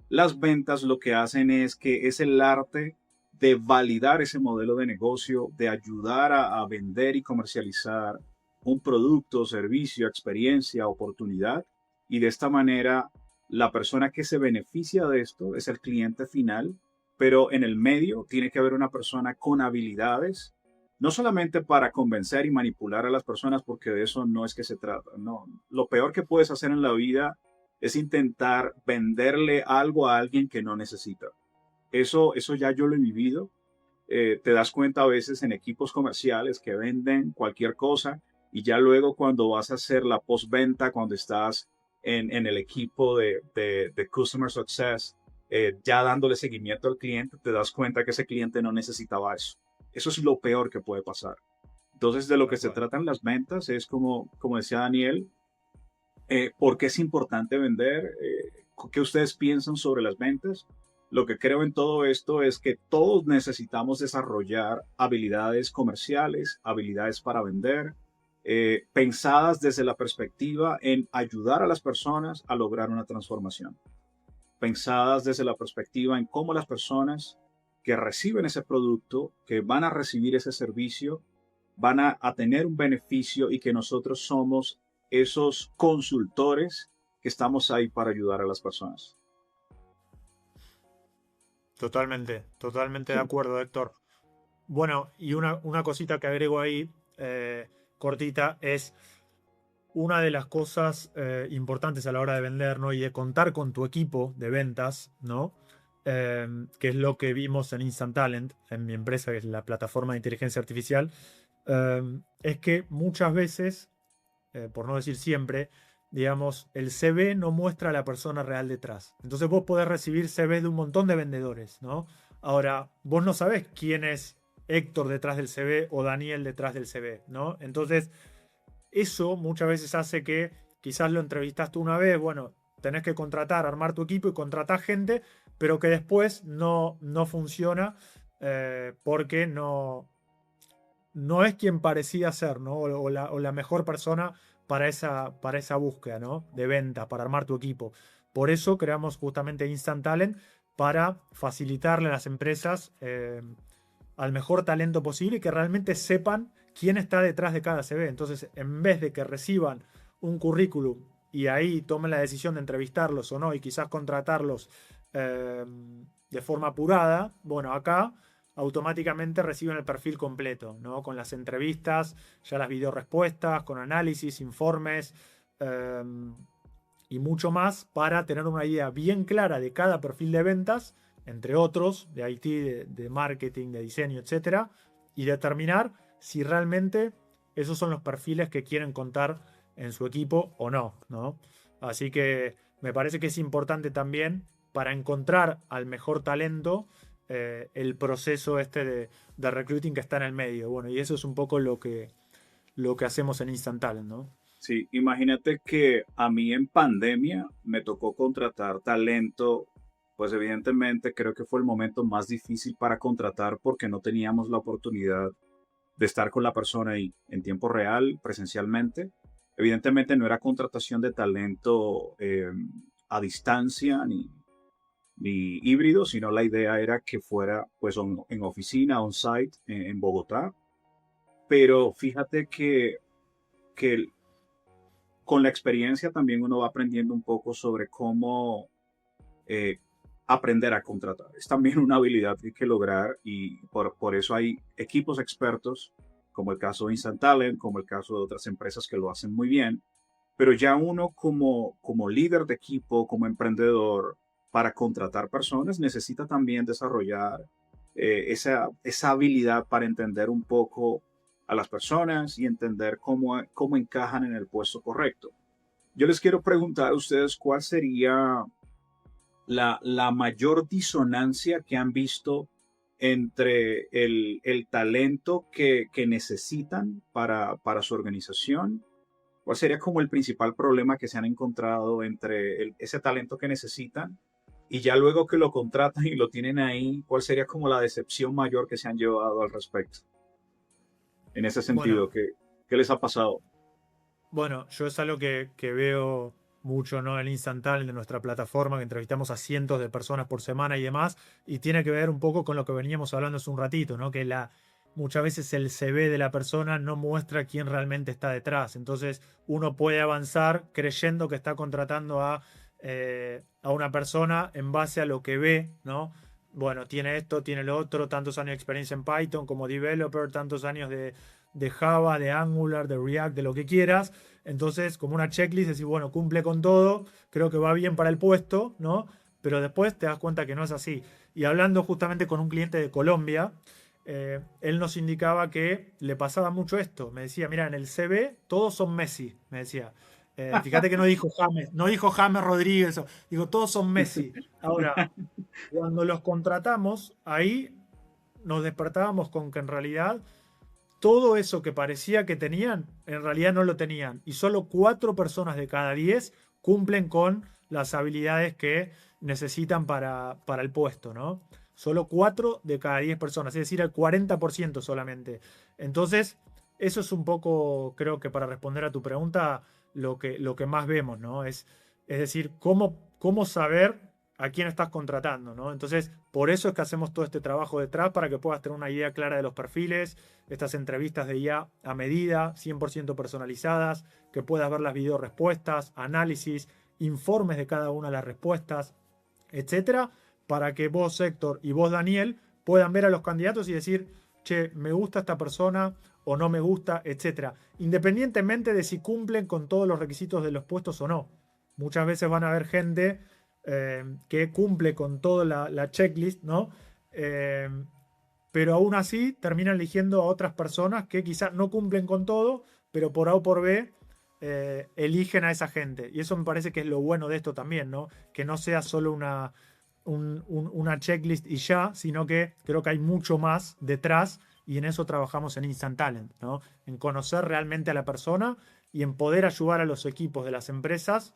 las ventas lo que hacen es que es el arte de validar ese modelo de negocio, de ayudar a vender y comercializar un producto, servicio, experiencia, oportunidad, y de esta manera la persona que se beneficia de esto es el cliente final, pero en el medio tiene que haber una persona con habilidades, no solamente para convencer y manipular a las personas, porque de eso no es que se trata. No, lo peor que puedes hacer en la vida es intentar venderle algo a alguien que no necesita. Eso ya yo lo he vivido. Te das cuenta a veces en equipos comerciales que venden cualquier cosa y ya luego cuando vas a hacer la postventa, cuando estás en el equipo de Customer Success, ya dándole seguimiento al cliente, te das cuenta que ese cliente no necesitaba eso. Eso es lo peor que puede pasar. Entonces, de lo que se tratan las ventas es como decía Daniel, ¿por qué es importante vender? ¿Qué ustedes piensan sobre las ventas? Lo que creo en todo esto es que todos necesitamos desarrollar habilidades comerciales, habilidades para vender, pensadas desde la perspectiva en ayudar a las personas a lograr una transformación. Pensadas desde la perspectiva en cómo las personas que reciben ese producto, que van a recibir ese servicio, van a tener un beneficio y que nosotros somos esos consultores que estamos ahí para ayudar a las personas. Totalmente de acuerdo, Héctor. Bueno, y una cosita que agrego ahí, cortita, es una de las cosas importantes a la hora de vender, ¿no? Y de contar con tu equipo de ventas, ¿no? Que es lo que vimos en Instant Talent, en mi empresa, que es la plataforma de inteligencia artificial, es que muchas veces, por no decir siempre, digamos, el CV no muestra a la persona real detrás. Entonces vos podés recibir CVs de un montón de vendedores, ¿no? Ahora, vos no sabés quién es Héctor detrás del CV o Daniel detrás del CV, ¿no? Entonces, eso muchas veces hace que quizás lo entrevistaste una vez, bueno, tenés que contratar, armar tu equipo y contratar gente, pero que después no funciona porque no es quien parecía ser, ¿no? O la mejor persona para esa búsqueda, ¿no? De ventas, para armar tu equipo. Por eso creamos justamente Instant Talent, para facilitarle a las empresas al mejor talento posible y que realmente sepan quién está detrás de cada CV. Entonces, en vez de que reciban un currículum y ahí tomen la decisión de entrevistarlos o no y quizás contratarlos de forma apurada, bueno, acá automáticamente reciben el perfil completo, ¿no? Con las entrevistas, ya las videorespuestas, con análisis, informes y mucho más, para tener una idea bien clara de cada perfil de ventas, entre otros, de IT, de marketing, de diseño, etcétera, y determinar si realmente esos son los perfiles que quieren contar en su equipo o no, ¿no? Así que me parece que es importante también, para encontrar al mejor talento, el proceso de recruiting que está en el medio. Bueno, y eso es un poco lo que hacemos en Instant Talent, ¿no? Sí, imagínate que a mí en pandemia me tocó contratar talento. Pues evidentemente creo que fue el momento más difícil para contratar, porque no teníamos la oportunidad de estar con la persona ahí en tiempo real, presencialmente. Evidentemente no era contratación de talento a distancia ni híbrido, sino la idea era que fuera pues en oficina, on-site, en Bogotá. Pero fíjate que con la experiencia también uno va aprendiendo un poco sobre cómo aprender a contratar. Es también una habilidad que hay que lograr, y por eso hay equipos expertos, como el caso de Instant Talent, como el caso de otras empresas que lo hacen muy bien. Pero ya uno como líder de equipo, como emprendedor, para contratar personas, necesita también desarrollar esa habilidad para entender un poco a las personas y entender cómo encajan en el puesto correcto. Yo les quiero preguntar a ustedes cuál sería la mayor disonancia que han visto entre el talento que necesitan para su organización? ¿Cuál sería como el principal problema que se han encontrado entre ese talento que necesitan y ya luego que lo contratan y lo tienen ahí? ¿Cuál sería como la decepción mayor que se han llevado al respecto? En ese Bueno, sentido, ¿qué les ha pasado? bueno, yo es algo que veo mucho, ¿no? En Instant Talent, de nuestra plataforma, que entrevistamos a cientos de personas por semana y demás, y tiene que ver un poco con lo que veníamos hablando hace un ratito, ¿no? Que muchas veces el CV de la persona no muestra quién realmente está detrás. Entonces, uno puede avanzar creyendo que está contratando a una persona en base a lo que ve, ¿no? Bueno, tiene esto, tiene lo otro, tantos años de experiencia en Python como developer, tantos años de Java, de Angular, de React, de lo que quieras. Entonces, como una checklist, decir, bueno, cumple con todo, creo que va bien para el puesto, ¿no? Pero después te das cuenta que no es así. Y hablando justamente con un cliente de Colombia, él nos indicaba que le pasaba mucho esto. Me decía, mira, en el CV todos son Messi, me decía. Fíjate que no dijo James Rodríguez, digo, todos son Messi. Ahora, cuando los contratamos, ahí nos despertábamos con que en realidad todo eso que parecía que tenían, en realidad no lo tenían. Y solo 4 personas de cada 10 cumplen con las habilidades que necesitan para el puesto, ¿no? Solo 4 de cada 10 personas, es decir, el 40% solamente. Entonces, eso es un poco, creo que para responder a tu pregunta, lo que más vemos, ¿no? Es decir, cómo saber a quién estás contratando, ¿no? Entonces, por eso es que hacemos todo este trabajo detrás, para que puedas tener una idea clara de los perfiles, estas entrevistas de IA a medida, 100% personalizadas, que puedas ver las video respuestas, análisis, informes de cada una de las respuestas, etcétera, para que vos, Héctor, y vos, Daniel, puedan ver a los candidatos y decir, che, me gusta esta persona o no me gusta, etcétera, independientemente de si cumplen con todos los requisitos de los puestos o no. Muchas veces van a haber gente que cumple con toda la checklist, ¿no? Eh, pero aún así terminan eligiendo a otras personas que quizás no cumplen con todo, pero por A o por B eligen a esa gente. Y eso me parece que es lo bueno de esto también, ¿no? Que no sea solo una checklist y ya, sino que creo que hay mucho más detrás, y en eso trabajamos en Instant Talent, ¿no? En conocer realmente a la persona y en poder ayudar a los equipos de las empresas,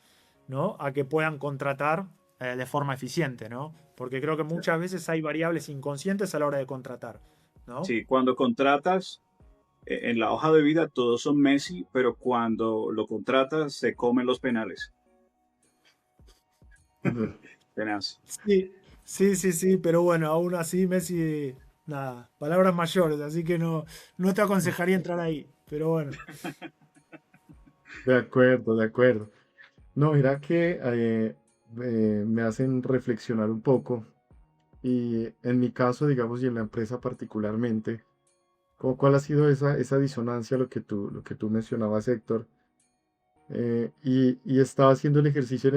¿no? A que puedan contratar de forma eficiente, ¿no? Porque creo que muchas veces hay variables inconscientes a la hora de contratar, ¿no? Sí, cuando contratas, en la hoja de vida todos son Messi, pero cuando lo contratas se comen los penales. Tenaz. Sí, sí, sí, sí, pero bueno, aún así Messi, nada, palabras mayores, así que no te aconsejaría entrar ahí, pero bueno. De acuerdo, de acuerdo. No, mira que me hacen reflexionar un poco y en mi caso, digamos, y en la empresa particularmente, ¿cuál ha sido esa disonancia, lo que tú mencionabas, Héctor? Y estaba haciendo el ejercicio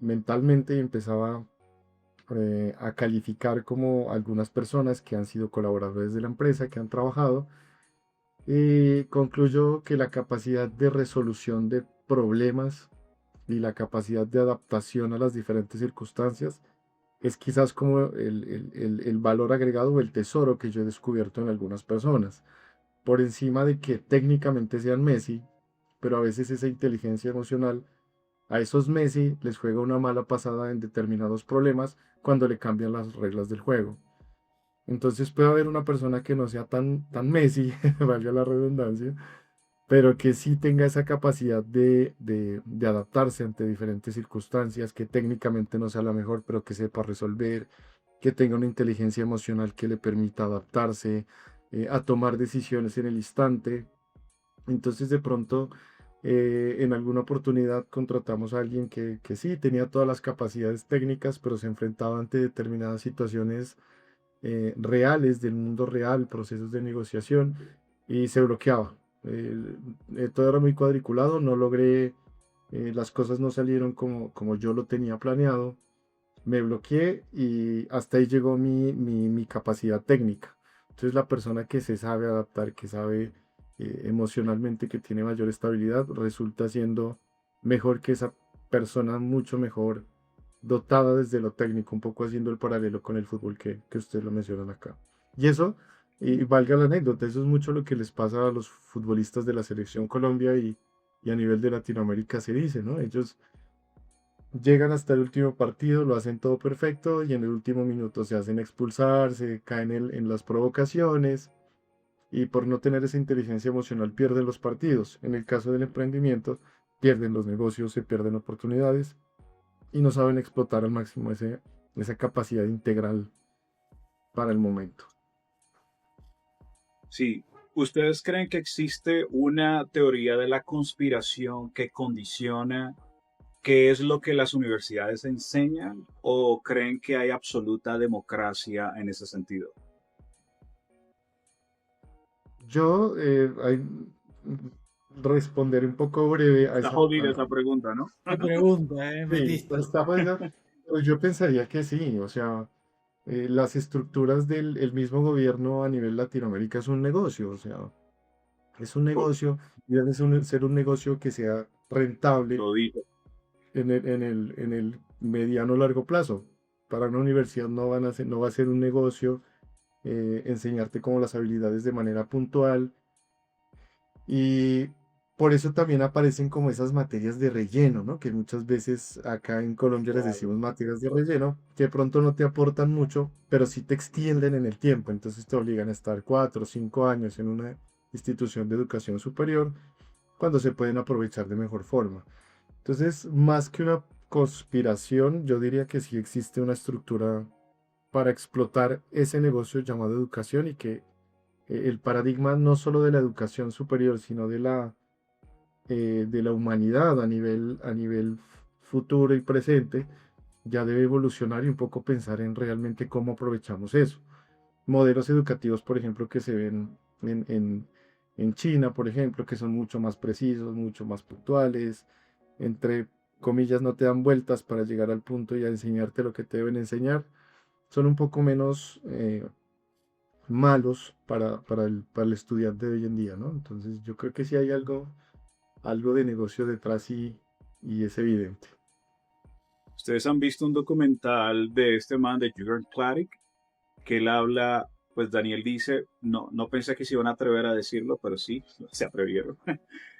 mentalmente y empezaba a calificar como algunas personas que han sido colaboradores de la empresa, que han trabajado, y concluyo que la capacidad de resolución de problemas y la capacidad de adaptación a las diferentes circunstancias es quizás como el valor agregado o el tesoro que yo he descubierto en algunas personas. Por encima de que técnicamente sean Messi, pero a veces esa inteligencia emocional a esos Messi les juega una mala pasada en determinados problemas cuando le cambian las reglas del juego. Entonces puede haber una persona que no sea tan Messi, valga la redundancia, pero que sí tenga esa capacidad de adaptarse ante diferentes circunstancias, que técnicamente no sea la mejor, pero que sepa resolver, que tenga una inteligencia emocional que le permita adaptarse, a tomar decisiones en el instante. Entonces de pronto en alguna oportunidad contratamos a alguien que sí tenía todas las capacidades técnicas, pero se enfrentaba ante determinadas situaciones reales del mundo real, procesos de negociación, y se bloqueaba. Todo era muy cuadriculado, no logré, las cosas no salieron como yo lo tenía planeado, me bloqueé y hasta ahí llegó mi capacidad técnica. Entonces la persona que se sabe adaptar, que sabe emocionalmente, que tiene mayor estabilidad, resulta siendo mejor que esa persona, mucho mejor dotada desde lo técnico, un poco haciendo el paralelo con el fútbol que ustedes lo mencionan acá. Y eso, y valga la anécdota, eso es mucho lo que les pasa a los futbolistas de la selección Colombia y a nivel de Latinoamérica se dice, ¿no? Ellos llegan hasta el último partido, lo hacen todo perfecto y en el último minuto se hacen expulsar, se caen en las provocaciones y por no tener esa inteligencia emocional pierden los partidos. En el caso del emprendimiento, pierden los negocios, se pierden oportunidades y no saben explotar al máximo esa capacidad integral para el momento. Sí, ¿ustedes creen que existe una teoría de la conspiración que condiciona qué es lo que las universidades enseñan o creen que hay absoluta democracia en ese sentido? Yo responderé un poco breve a Está esa... jodida esa pregunta, ¿no? Qué pregunta, Sí, metiste. está buena. Pues yo pensaría que sí, o sea, las estructuras del el mismo gobierno a nivel Latinoamérica es un negocio, o sea, es un negocio y debe ser un negocio que sea rentable Lo dije. en el mediano o largo plazo. Para una universidad no va a ser un negocio enseñarte como las habilidades de manera puntual y por eso también aparecen como esas materias de relleno, ¿no? Que muchas veces acá en Colombia les Claro. decimos materias de relleno, que de pronto no te aportan mucho, pero sí te extienden en el tiempo. Entonces te obligan a estar 4 o 5 años en una institución de educación superior cuando se pueden aprovechar de mejor forma. Entonces, más que una conspiración, yo diría que sí existe una estructura para explotar ese negocio llamado educación y que el paradigma no solo de la educación superior, sino de la humanidad a nivel futuro y presente, ya debe evolucionar y un poco pensar en realmente cómo aprovechamos eso. Modelos educativos, por ejemplo, que se ven en China, por ejemplo, que son mucho más precisos, mucho más puntuales, entre comillas, no te dan vueltas para llegar al punto y a enseñarte lo que te deben enseñar, son un poco menos malos para el estudiante de hoy en día, ¿no? Entonces yo creo que sí hay algo de negocio detrás y es evidente. ¿Ustedes han visto un documental de este man de Jürgen Klarik? Que él habla, pues Daniel dice, no pensé que se iban a atrever a decirlo, pero sí, se atrevieron.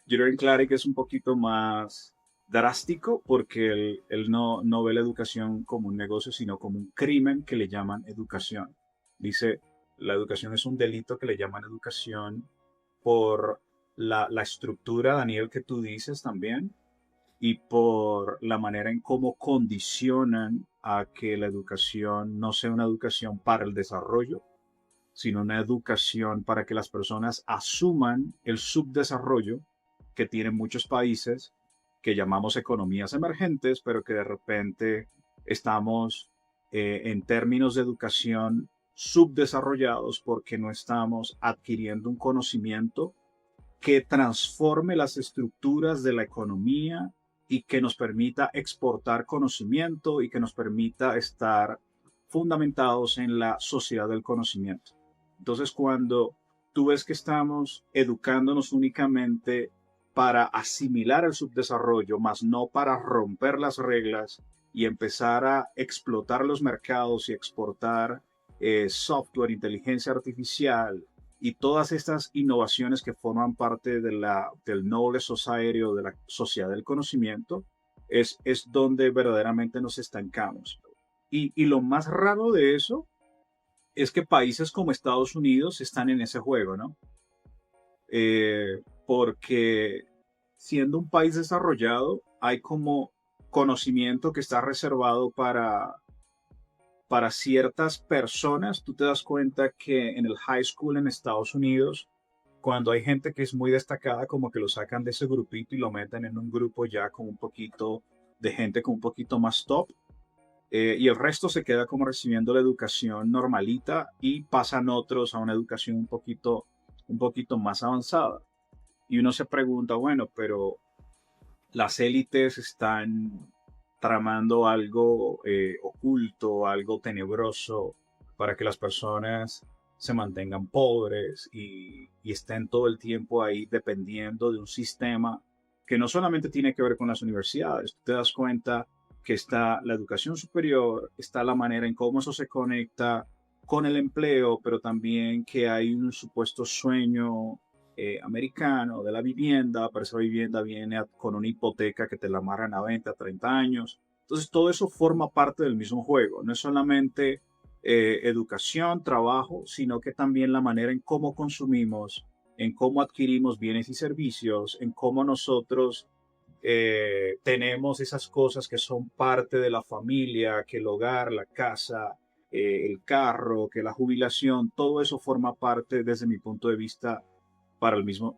Jürgen Klarik es un poquito más drástico porque él no ve la educación como un negocio, sino como un crimen que le llaman educación. Dice, la educación es un delito que le llaman educación por la estructura, Daniel, que tú dices también, y por la manera en cómo condicionan a que la educación no sea una educación para el desarrollo, sino una educación para que las personas asuman el subdesarrollo que tienen muchos países que llamamos economías emergentes, pero que de repente estamos en términos de educación subdesarrollados porque no estamos adquiriendo un conocimiento que transforme las estructuras de la economía y que nos permita exportar conocimiento y que nos permita estar fundamentados en la sociedad del conocimiento. Entonces, cuando tú ves que estamos educándonos únicamente para asimilar el subdesarrollo, más no para romper las reglas y empezar a explotar los mercados y exportar software, inteligencia artificial, y todas estas innovaciones que forman parte del Knowledge Society o de la sociedad del conocimiento, es donde verdaderamente nos estancamos. Y lo más raro de eso es que países como Estados Unidos están en ese juego, ¿no? Porque siendo un país desarrollado, hay como conocimiento que está reservado para ciertas personas. Tú te das cuenta que en el high school en Estados Unidos, cuando hay gente que es muy destacada, como que lo sacan de ese grupito y lo meten en un grupo ya con un poquito de gente con un poquito más top. Y el resto se queda como recibiendo la educación normalita y pasan otros a una educación un poquito más avanzada. Y uno se pregunta, bueno, pero las élites están tramando algo oculto, algo tenebroso para que las personas se mantengan pobres y estén todo el tiempo ahí dependiendo de un sistema que no solamente tiene que ver con las universidades. Tú te das cuenta que está la educación superior, está la manera en cómo eso se conecta con el empleo, pero también que hay un supuesto sueño americano de la vivienda, pero esa vivienda viene con una hipoteca que te la amarran a 20, a 30 años. Entonces, todo eso forma parte del mismo juego. No es solamente educación, trabajo, sino que también la manera en cómo consumimos, en cómo adquirimos bienes y servicios, en cómo nosotros tenemos esas cosas que son parte de la familia, que el hogar, la casa, el carro, que la jubilación, todo eso forma parte desde mi punto de vista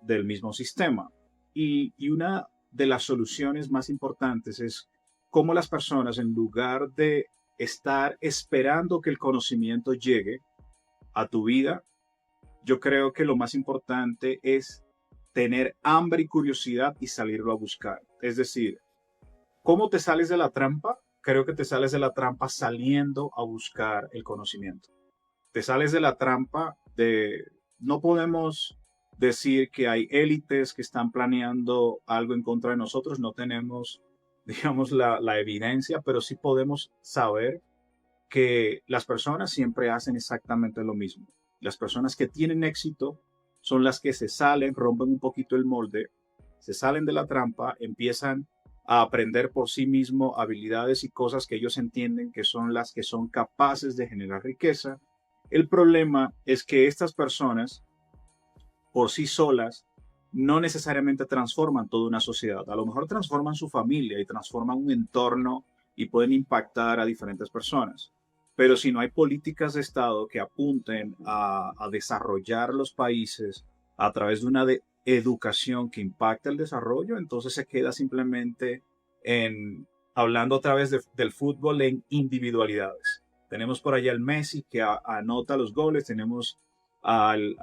del mismo sistema. Y una de las soluciones más importantes es cómo las personas, en lugar de estar esperando que el conocimiento llegue a tu vida, yo creo que lo más importante es tener hambre y curiosidad y salirlo a buscar. Es decir, ¿cómo te sales de la trampa? Creo que te sales de la trampa saliendo a buscar el conocimiento. Te sales de la trampa de... No podemos decir que hay élites que están planeando algo en contra de nosotros. No tenemos, digamos, la evidencia, pero sí podemos saber que las personas siempre hacen exactamente lo mismo. Las personas que tienen éxito son las que se salen, rompen un poquito el molde, se salen de la trampa, empiezan a aprender por sí mismos habilidades y cosas que ellos entienden que son las que son capaces de generar riqueza. El problema es que estas personas, por sí solas, no necesariamente transforman toda una sociedad. A lo mejor transforman su familia y transforman un entorno y pueden impactar a diferentes personas. Pero si no hay políticas de Estado que apunten a desarrollar los países a través de una educación que impacte el desarrollo, entonces se queda simplemente hablando a través del fútbol en individualidades. Tenemos por allá al Messi que anota los goles, tenemos al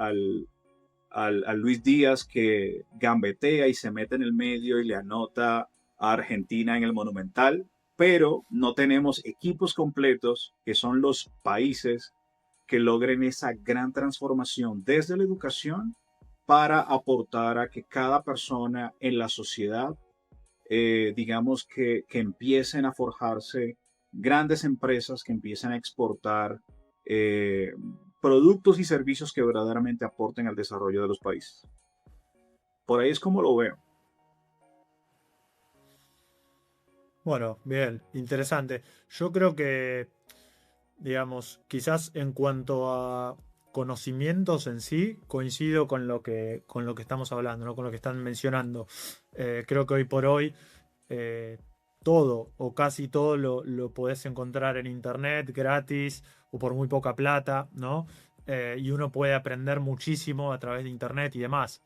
Luis Díaz que gambetea y se mete en el medio y le anota a Argentina en el Monumental, pero no tenemos equipos completos que son los países que logren esa gran transformación desde la educación para aportar a que cada persona en la sociedad, digamos que empiecen a forjarse grandes empresas que empiecen a exportar productos y servicios que verdaderamente aporten al desarrollo de los países. Por ahí es como lo veo. Bueno, bien, interesante. Yo creo que, digamos, quizás en cuanto a conocimientos en sí, coincido con lo que estamos hablando, ¿no? Con lo que están mencionando. Creo que hoy por hoy todo o casi todo lo podés encontrar en internet gratis o por muy poca plata, ¿no? Y uno puede aprender muchísimo a través de internet y demás.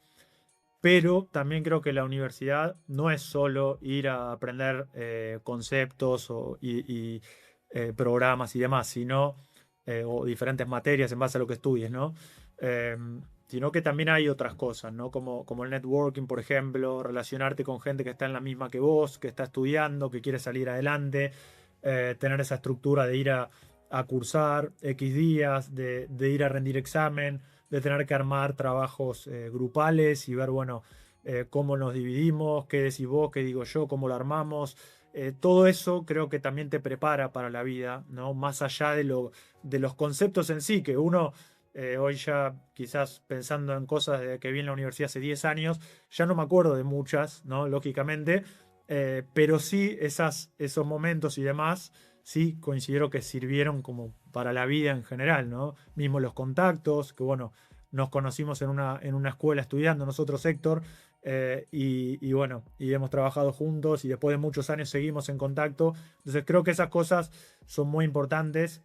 Pero también creo que la universidad no es solo ir a aprender conceptos y programas y demás, sino, o diferentes materias en base a lo que estudies, ¿no? Eh, Sino que también hay otras cosas, ¿no? Como el networking, por ejemplo, relacionarte con gente que está en la misma que vos, que está estudiando, que quiere salir adelante, tener esa estructura de ir a cursar X días, de ir a rendir examen, de tener que armar trabajos grupales y ver, bueno, cómo nos dividimos, qué decís vos, qué digo yo, cómo lo armamos. Todo eso creo que también te prepara para la vida, ¿no? Más allá de los conceptos en sí, que uno hoy ya quizás pensando en cosas de que vi en la universidad hace 10 años, ya no me acuerdo de muchas, ¿no? Lógicamente, pero sí esos momentos y demás, sí considero que sirvieron como para la vida en general, ¿no? Mismo los contactos, que bueno, nos conocimos en una escuela estudiando nosotros, Héctor, y bueno, y hemos trabajado juntos y después de muchos años seguimos en contacto. Entonces creo que esas cosas son muy importantes.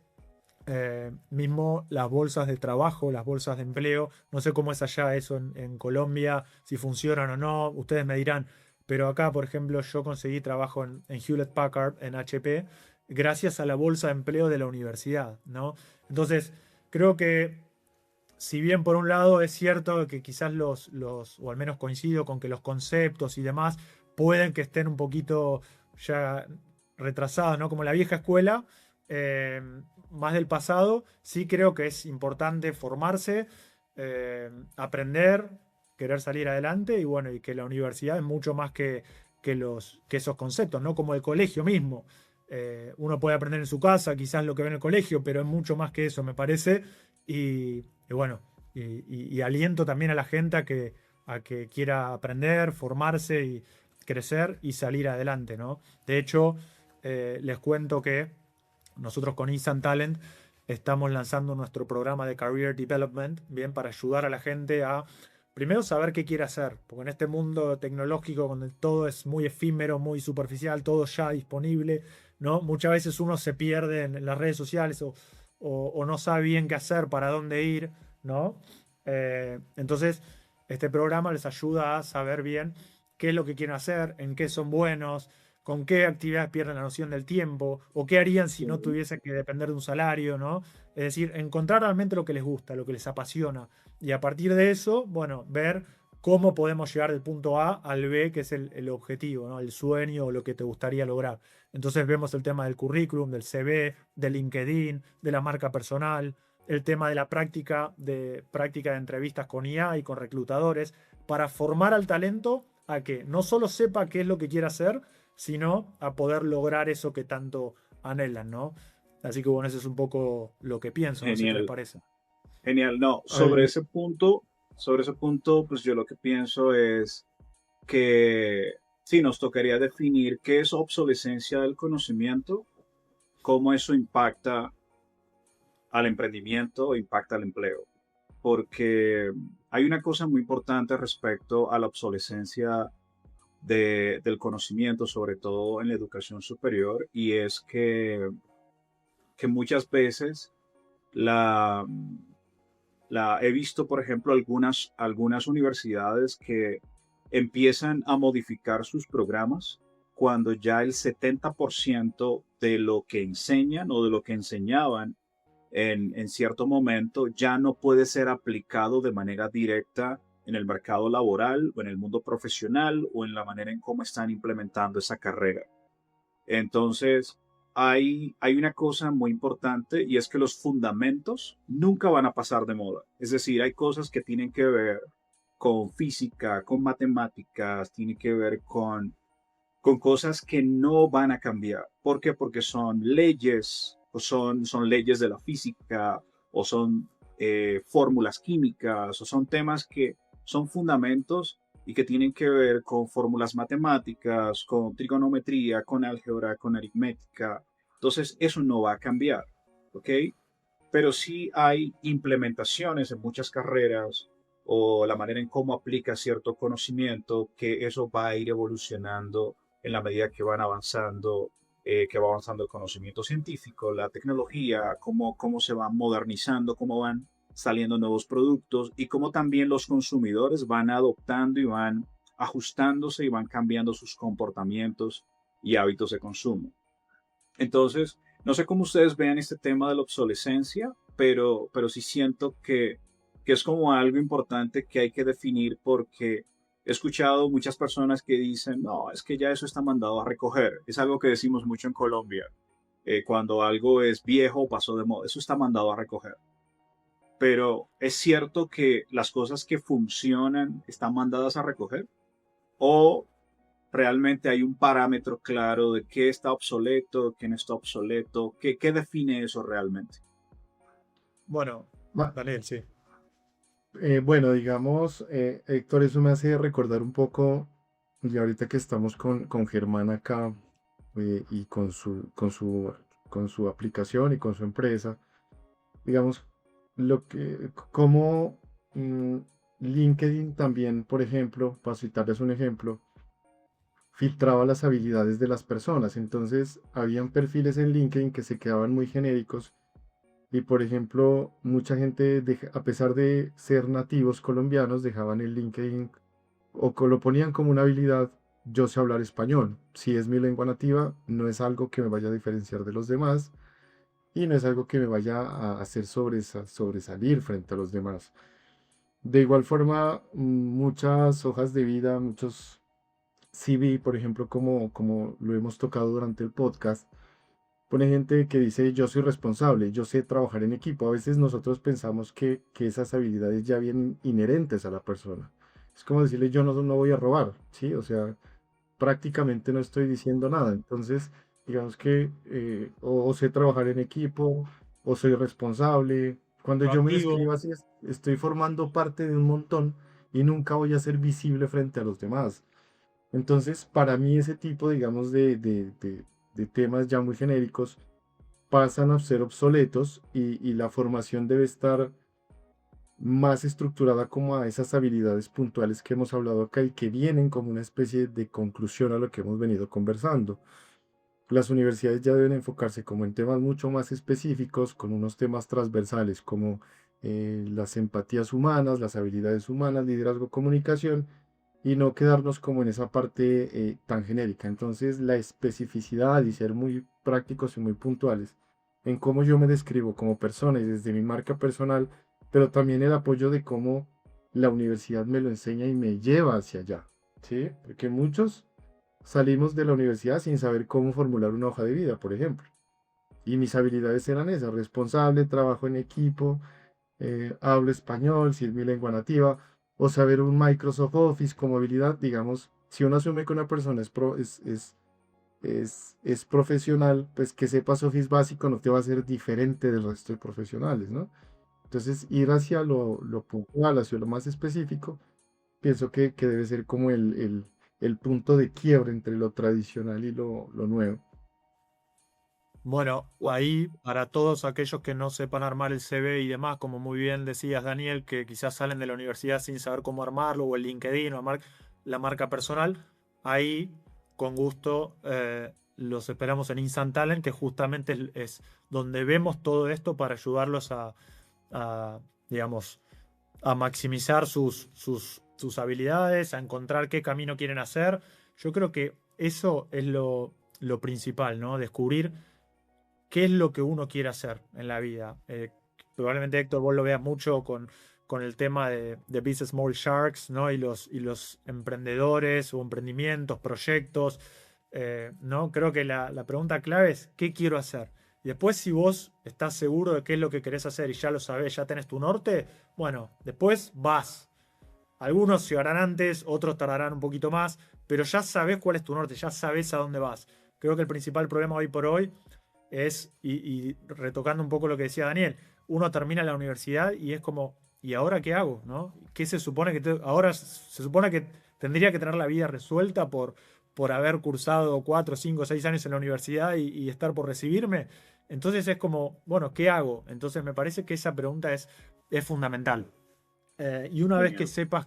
Mismo las bolsas de trabajo, las bolsas de empleo, no sé cómo es allá eso en Colombia, si funcionan o no, ustedes me dirán, pero acá, por ejemplo, yo conseguí trabajo en Hewlett Packard, en HP, gracias a la bolsa de empleo de la universidad, ¿no? Entonces, creo que si bien por un lado es cierto que quizás o al menos coincido con que los conceptos y demás pueden que estén un poquito ya retrasados, ¿no? Como la vieja escuela, eh, más del pasado, sí creo que es importante formarse, aprender, querer salir adelante y bueno, y que la universidad es mucho más que esos conceptos, ¿no? Como el colegio mismo. Uno puede aprender en su casa, quizás lo que ve en el colegio, pero es mucho más que eso, me parece. Y bueno, y aliento también a la gente a que quiera aprender, formarse y crecer y salir adelante, ¿no? De hecho, les cuento que nosotros con Instant Talent estamos lanzando nuestro programa de Career Development, bien, para ayudar a la gente a primero saber qué quiere hacer, porque en este mundo tecnológico donde todo es muy efímero, muy superficial, todo ya disponible, ¿no? Muchas veces uno se pierde en las redes sociales o no sabe bien qué hacer, para dónde ir, ¿no? Entonces, este programa les ayuda a saber bien qué es lo que quieren hacer, en qué son buenos, con qué actividades pierden la noción del tiempo, o qué harían si no tuviesen que depender de un salario, ¿no? Es decir, encontrar realmente lo que les gusta, lo que les apasiona, y a partir de eso, bueno, ver cómo podemos llegar del punto A al B, que es el objetivo, ¿no? El sueño o lo que te gustaría lograr. Entonces vemos el tema del currículum, del CV, de LinkedIn, de la marca personal, el tema de la práctica de entrevistas con IA y con reclutadores, para formar al talento a que no solo sepa qué es lo que quiere hacer, sino a poder lograr eso que tanto anhelan, ¿no? Así que bueno, eso es un poco lo que pienso, no sé qué les Genial, parece. genial. No, Ahí, sobre ese punto, pues yo lo que pienso es que sí, nos tocaría definir qué es obsolescencia del conocimiento, cómo eso impacta al emprendimiento o impacta al empleo. Porque hay una cosa muy importante respecto a la obsolescencia del conocimiento, sobre todo en la educación superior, y es que muchas veces la, he visto, por ejemplo, algunas universidades que empiezan a modificar sus programas cuando ya el 70% de lo que enseñan o de lo que enseñaban en cierto momento ya no puede ser aplicado de manera directa en el mercado laboral o en el mundo profesional o en la manera en cómo están implementando esa carrera. Entonces, hay una cosa muy importante y es que los fundamentos nunca van a pasar de moda. Es decir, hay cosas que tienen que ver con física, con matemáticas, tienen que ver con cosas que no van a cambiar. ¿Por qué? Porque son leyes, o son leyes de la física, o son fórmulas químicas, o son temas que son fundamentos y que tienen que ver con fórmulas matemáticas, con trigonometría, con álgebra, con aritmética. Entonces, eso no va a cambiar, ¿ok? Pero sí hay implementaciones en muchas carreras o la manera en cómo aplica cierto conocimiento, que eso va a ir evolucionando en la medida que van avanzando, que va avanzando el conocimiento científico, la tecnología, cómo se van modernizando, cómo van saliendo nuevos productos y cómo también los consumidores van adoptando y van ajustándose y van cambiando sus comportamientos y hábitos de consumo. Entonces, no sé cómo ustedes vean este tema de la obsolescencia, pero sí siento que es como algo importante que hay que definir porque he escuchado muchas personas que dicen, no, es que ya eso está mandado a recoger. Es algo que decimos mucho en Colombia. Cuando algo es viejo o pasó de moda, eso está mandado a recoger. Pero es cierto que las cosas que funcionan están mandadas a recoger o realmente hay un parámetro claro de qué está obsoleto, qué no está obsoleto, qué define eso realmente. Bueno, ma- Daniel, sí. bueno, digamos, Héctor, eso me hace recordar un poco, y ahorita que estamos con Germán acá y con su aplicación y con su empresa, digamos, como LinkedIn también, por ejemplo, para citarles un ejemplo, filtraba las habilidades de las personas. Entonces, habían perfiles en LinkedIn que se quedaban muy genéricos y, por ejemplo, mucha gente, a pesar de ser nativos colombianos, dejaban el LinkedIn lo ponían como una habilidad. Yo sé hablar español. Si es mi lengua nativa, no es algo que me vaya a diferenciar de los demás y no es algo que me vaya a hacer sobresalir frente a los demás. De igual forma, muchas hojas de vida, muchos CV, por ejemplo, como lo hemos tocado durante el podcast, pone gente que dice yo soy responsable, yo sé trabajar en equipo. A veces nosotros pensamos que esas habilidades ya vienen inherentes a la persona. Es como decirle yo no voy a robar, ¿sí? O sea, prácticamente no estoy diciendo nada. Entonces, Digamos que o sé trabajar en equipo, o soy responsable. Cuando yo me Proactivo. describo así, estoy formando parte de un montón y nunca voy a ser visible frente a los demás. Entonces, para mí ese tipo, digamos, de temas ya muy genéricos pasan a ser obsoletos y la formación debe estar más estructurada como a esas habilidades puntuales que hemos hablado acá y que vienen como una especie de conclusión a lo que hemos venido conversando. Las universidades ya deben enfocarse como en temas mucho más específicos, con unos temas transversales como las empatías humanas, las habilidades humanas, liderazgo, comunicación, y no quedarnos como en esa parte tan genérica. Entonces, la especificidad y ser muy prácticos y muy puntuales en cómo yo me describo como persona y desde mi marca personal, pero también el apoyo de cómo la universidad me lo enseña y me lleva hacia allá, ¿sí? Porque muchos salimos de la universidad sin saber cómo formular una hoja de vida, por ejemplo. Y mis habilidades eran esas: responsable, trabajo en equipo, hablo español, si es mi lengua nativa, o saber un Microsoft Office como habilidad. Digamos, si uno asume que una persona es profesional, pues que sepas Office básico no te va a ser diferente del resto de profesionales, ¿no? Entonces, ir hacia lo puntual, hacia lo más específico, pienso que debe ser como el punto de quiebre entre lo tradicional y lo nuevo. Bueno, ahí para todos aquellos que no sepan armar el CV y demás, como muy bien decías, Daniel, que quizás salen de la universidad sin saber cómo armarlo, o el LinkedIn, o la marca personal, ahí con gusto los esperamos en Instant Talent, que justamente es donde vemos todo esto para ayudarlos a, digamos, a maximizar sus habilidades, a encontrar qué camino quieren hacer. Yo creo que eso es lo principal, ¿no? Descubrir qué es lo que uno quiere hacer en la vida. Probablemente, Héctor, vos lo veas mucho con el tema de Business Small Sharks, ¿no? Y los emprendedores o emprendimientos, proyectos, ¿no? Creo que la pregunta clave es: ¿qué quiero hacer? Y después, si vos estás seguro de qué es lo que querés hacer y ya lo sabés, ya tenés tu norte, bueno, después vas. Algunos llegarán antes, otros tardarán un poquito más, pero ya sabés cuál es tu norte, ya sabés a dónde vas. Creo que el principal problema hoy por hoy es, y retocando un poco lo que decía Daniel, uno termina la universidad y es como, ¿y ahora qué hago? ¿No? ¿Qué se supone que ahora se supone que tendría que tener la vida resuelta por haber cursado 4, 5, 6 años en la universidad y estar por recibirme? Entonces es como, bueno, ¿qué hago? Entonces me parece que esa pregunta es fundamental. Y una vez que Genial. sepas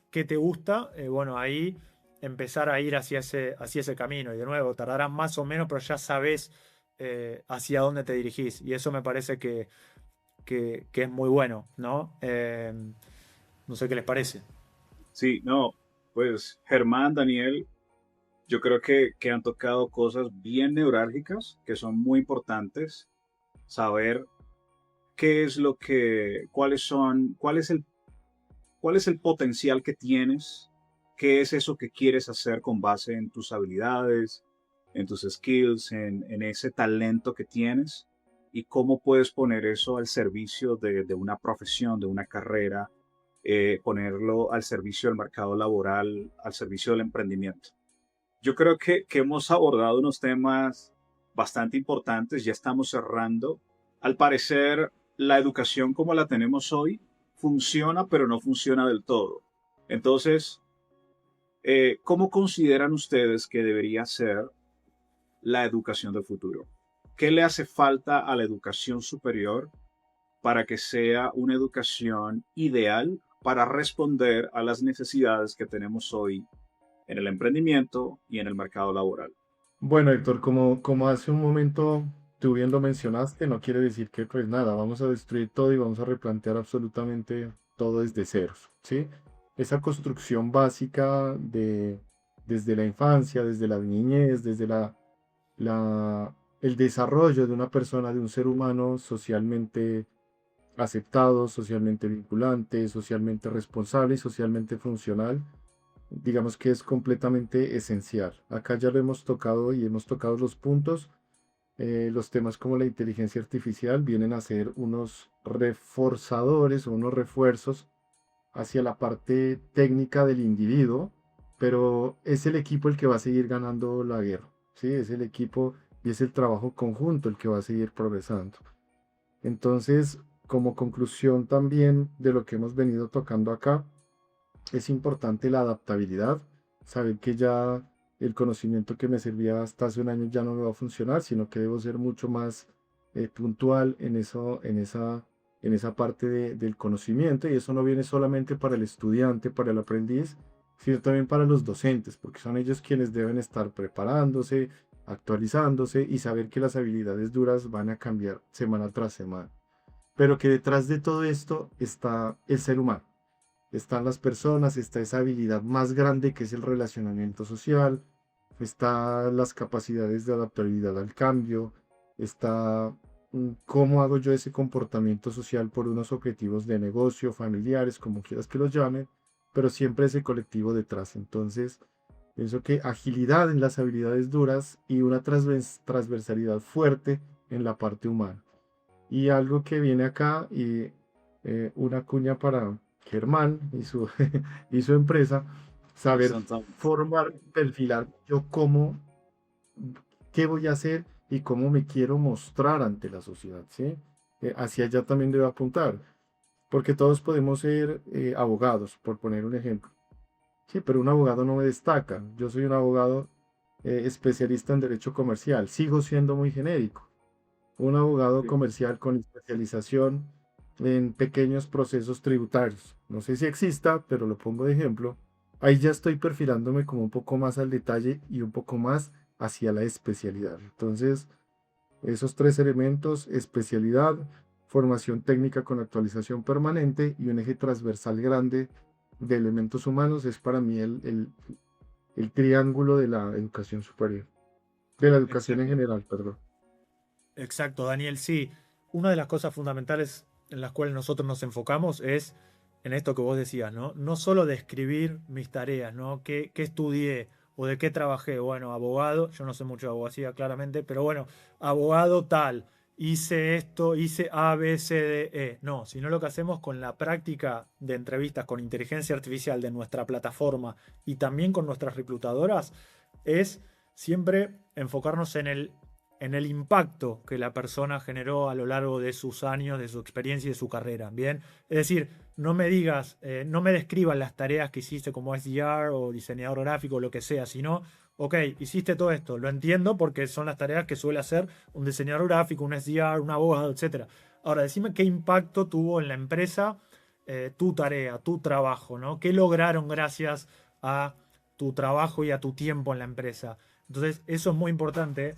que te gusta, bueno, ahí empezar a ir hacia ese camino. Y de nuevo, tardará más o menos, pero ya sabes hacia dónde te dirigís. Y eso me parece que es muy bueno, ¿no? No sé qué les parece. Sí, no, pues Germán, Daniel, yo creo que han tocado cosas bien neurálgicas que son muy importantes. Saber qué es lo que, cuáles son, cuál es el potencial que tienes, qué es eso que quieres hacer con base en tus habilidades, en tus skills, en ese talento que tienes y cómo puedes poner eso al servicio de una profesión, de una carrera, ponerlo al servicio del mercado laboral, al servicio del emprendimiento. Yo creo que hemos abordado unos temas bastante importantes, ya estamos cerrando. Al parecer, la educación como la tenemos hoy funciona, pero no funciona del todo. Entonces, ¿cómo consideran ustedes que debería ser la educación del futuro? ¿Qué le hace falta a la educación superior para que sea una educación ideal para responder a las necesidades que tenemos hoy en el emprendimiento y en el mercado laboral? Bueno, Héctor, como hace un momento tú bien lo mencionaste, no quiere decir que pues nada, vamos a destruir todo y vamos a replantear absolutamente todo desde ceros, ¿sí? Esa construcción básica desde la infancia, desde la niñez, desde el desarrollo de una persona, de un ser humano socialmente aceptado, socialmente vinculante, socialmente responsable y socialmente funcional, digamos que es completamente esencial. Acá ya lo hemos tocado y hemos tocado los puntos. Los temas como la inteligencia artificial vienen a ser unos reforzadores o unos refuerzos hacia la parte técnica del individuo, pero es el equipo el que va a seguir ganando la guerra, ¿sí? Es el equipo y es el trabajo conjunto el que va a seguir progresando. Entonces, como conclusión también de lo que hemos venido tocando acá, es importante la adaptabilidad, saber que ya el conocimiento que me servía hasta hace un año ya no me va a funcionar, sino que debo ser mucho más puntual en eso, en esa parte del conocimiento, y eso no viene solamente para el estudiante, para el aprendiz, sino también para los docentes, porque son ellos quienes deben estar preparándose, actualizándose y saber que las habilidades duras van a cambiar semana tras semana. Pero que detrás de todo esto está el ser humano, están las personas, está esa habilidad más grande que es el relacionamiento social, está las capacidades de adaptabilidad al cambio, está cómo hago yo ese comportamiento social por unos objetivos de negocio, familiares, como quieras que los llamen, pero siempre ese colectivo detrás. Entonces, pienso que agilidad en las habilidades duras y una transversalidad fuerte en la parte humana. Y algo que viene acá, y una cuña para Germán y su, y su empresa, saber Exactamente. formar, perfilar yo cómo, qué voy a hacer y cómo me quiero mostrar ante la sociedad, ¿sí? Hacia allá también debo apuntar, porque todos podemos ser abogados, por poner un ejemplo. Sí, pero un abogado no me destaca. Yo soy un abogado especialista en derecho comercial. Sigo siendo muy genérico. Un abogado Sí. comercial con especialización en pequeños procesos tributarios. No sé si exista, pero lo pongo de ejemplo. Ahí ya estoy perfilándome como un poco más al detalle y un poco más hacia la especialidad. Entonces, esos tres elementos: especialidad, formación técnica con actualización permanente y un eje transversal grande de elementos humanos, es para mí el triángulo de la educación superior, de la educación en Excelente. general, perdón. Exacto, Daniel, sí. Una de las cosas fundamentales en las cuales nosotros nos enfocamos es en esto que vos decías, ¿no? No solo describir mis tareas, ¿no? ¿Qué estudié o de qué trabajé? Bueno, abogado, yo no sé mucho de abogacía claramente, pero bueno, abogado tal, hice esto, hice A, B, C, D, E. No, sino lo que hacemos con la práctica de entrevistas con inteligencia artificial de nuestra plataforma y también con nuestras reclutadoras es siempre enfocarnos en el impacto que la persona generó a lo largo de sus años, de su experiencia y de su carrera. Bien, es decir, no me digas, no me describas las tareas que hiciste como SDR o diseñador gráfico o lo que sea, sino, ok, hiciste todo esto, lo entiendo porque son las tareas que suele hacer un diseñador gráfico, un SDR, un abogado, etcétera. Ahora, decime qué impacto tuvo en la empresa tu tarea, tu trabajo, ¿no? ¿Qué lograron gracias a tu trabajo y a tu tiempo en la empresa? Entonces, eso es muy importante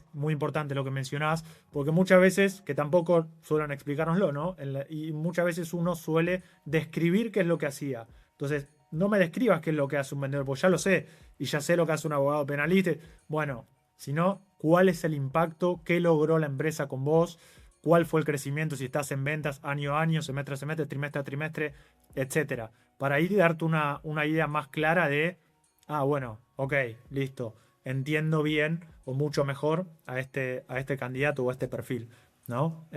lo que mencionás, porque muchas veces, que tampoco suelen explicárnoslo, ¿no? Y muchas veces uno suele describir qué es lo que hacía. Entonces, no me describas qué es lo que hace un vendedor, pues ya lo sé, y ya sé lo que hace un abogado penalista. Bueno, sino cuál es el impacto, qué logró la empresa con vos, cuál fue el crecimiento, si estás en ventas año a año, semestre a semestre, trimestre a trimestre, etcétera. Para ir y darte una idea más clara de, ah, bueno, ok, listo, entiendo bien o mucho mejor a este candidato o a este perfil, ¿no?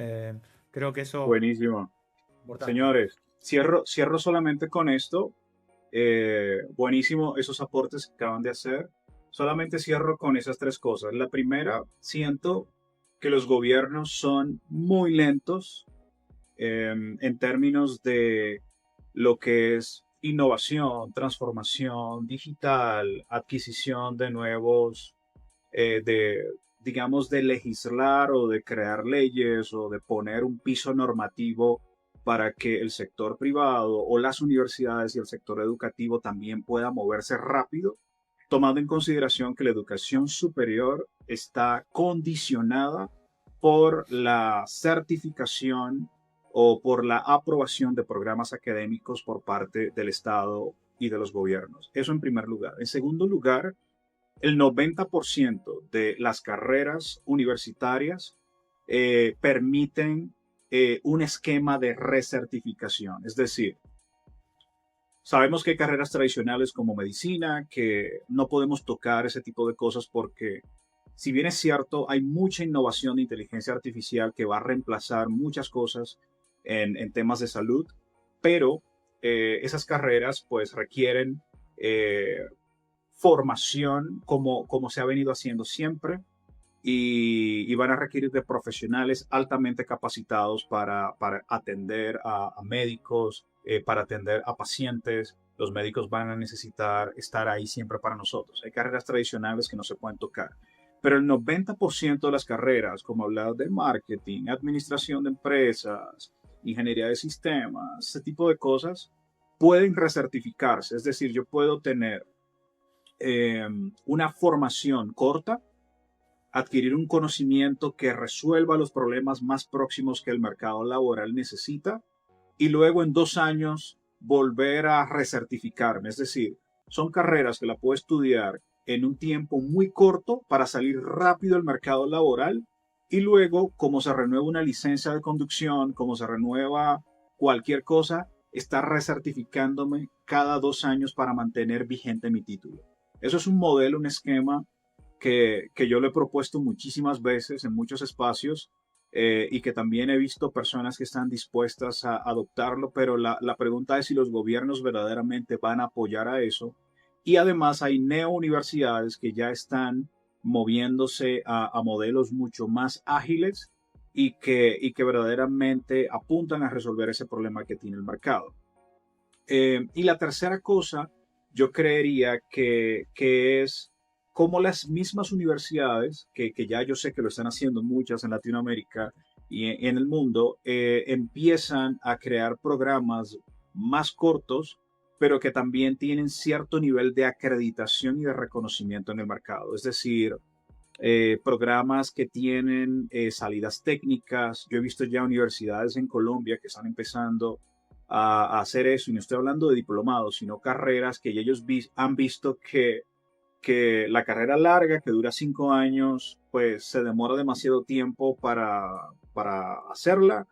Creo que eso Buenísimo. es importante. Señores, cierro solamente con esto. Buenísimo esos aportes que acaban de hacer. Solamente cierro con esas tres cosas. La primera, siento que los gobiernos son muy lentos en términos de lo que es innovación, transformación digital, adquisición de nuevos, de, digamos, de legislar o de crear leyes o de poner un piso normativo para que el sector privado o las universidades y el sector educativo también pueda moverse rápido, tomando en consideración que la educación superior está condicionada por la certificación o por la aprobación de programas académicos por parte del Estado y de los gobiernos. Eso en primer lugar. En segundo lugar, el 90% de las carreras universitarias permiten un esquema de recertificación. Es decir, sabemos que hay carreras tradicionales como medicina, que no podemos tocar ese tipo de cosas porque, si bien es cierto, hay mucha innovación de inteligencia artificial que va a reemplazar muchas cosas en temas de salud, pero esas carreras pues requieren formación como se ha venido haciendo siempre, y van a requerir de profesionales altamente capacitados para atender a médicos, para atender a pacientes. Los médicos van a necesitar estar ahí siempre para nosotros. Hay carreras tradicionales que no se pueden tocar. Pero el 90% de las carreras, como hablar de marketing, administración de empresas, ingeniería de sistemas, ese tipo de cosas, pueden recertificarse. Es decir, yo puedo tener una formación corta, adquirir un conocimiento que resuelva los problemas más próximos que el mercado laboral necesita y luego en 2 años volver a recertificarme. Es decir, son carreras que la puedo estudiar en un tiempo muy corto para salir rápido al mercado laboral y luego, como se renueva una licencia de conducción, como se renueva cualquier cosa, estar recertificándome cada 2 años para mantener vigente mi título. Eso es un modelo, un esquema que yo le he propuesto muchísimas veces en muchos espacios y que también he visto personas que están dispuestas a adoptarlo, pero la pregunta es si los gobiernos verdaderamente van a apoyar a eso. Y además hay neouniversidades que ya están moviéndose a modelos mucho más ágiles y que verdaderamente apuntan a resolver ese problema que tiene el mercado. Y la tercera cosa, yo creería que es como las mismas universidades, que ya yo sé que lo están haciendo muchas en Latinoamérica y en el mundo, empiezan a crear programas más cortos, pero que también tienen cierto nivel de acreditación y de reconocimiento en el mercado. Es decir, programas que tienen salidas técnicas. Yo he visto ya universidades en Colombia que están empezando a hacer eso, y no estoy hablando de diplomados, sino carreras que ellos han visto que la carrera larga, que dura 5 años, pues se demora demasiado tiempo para hacerla,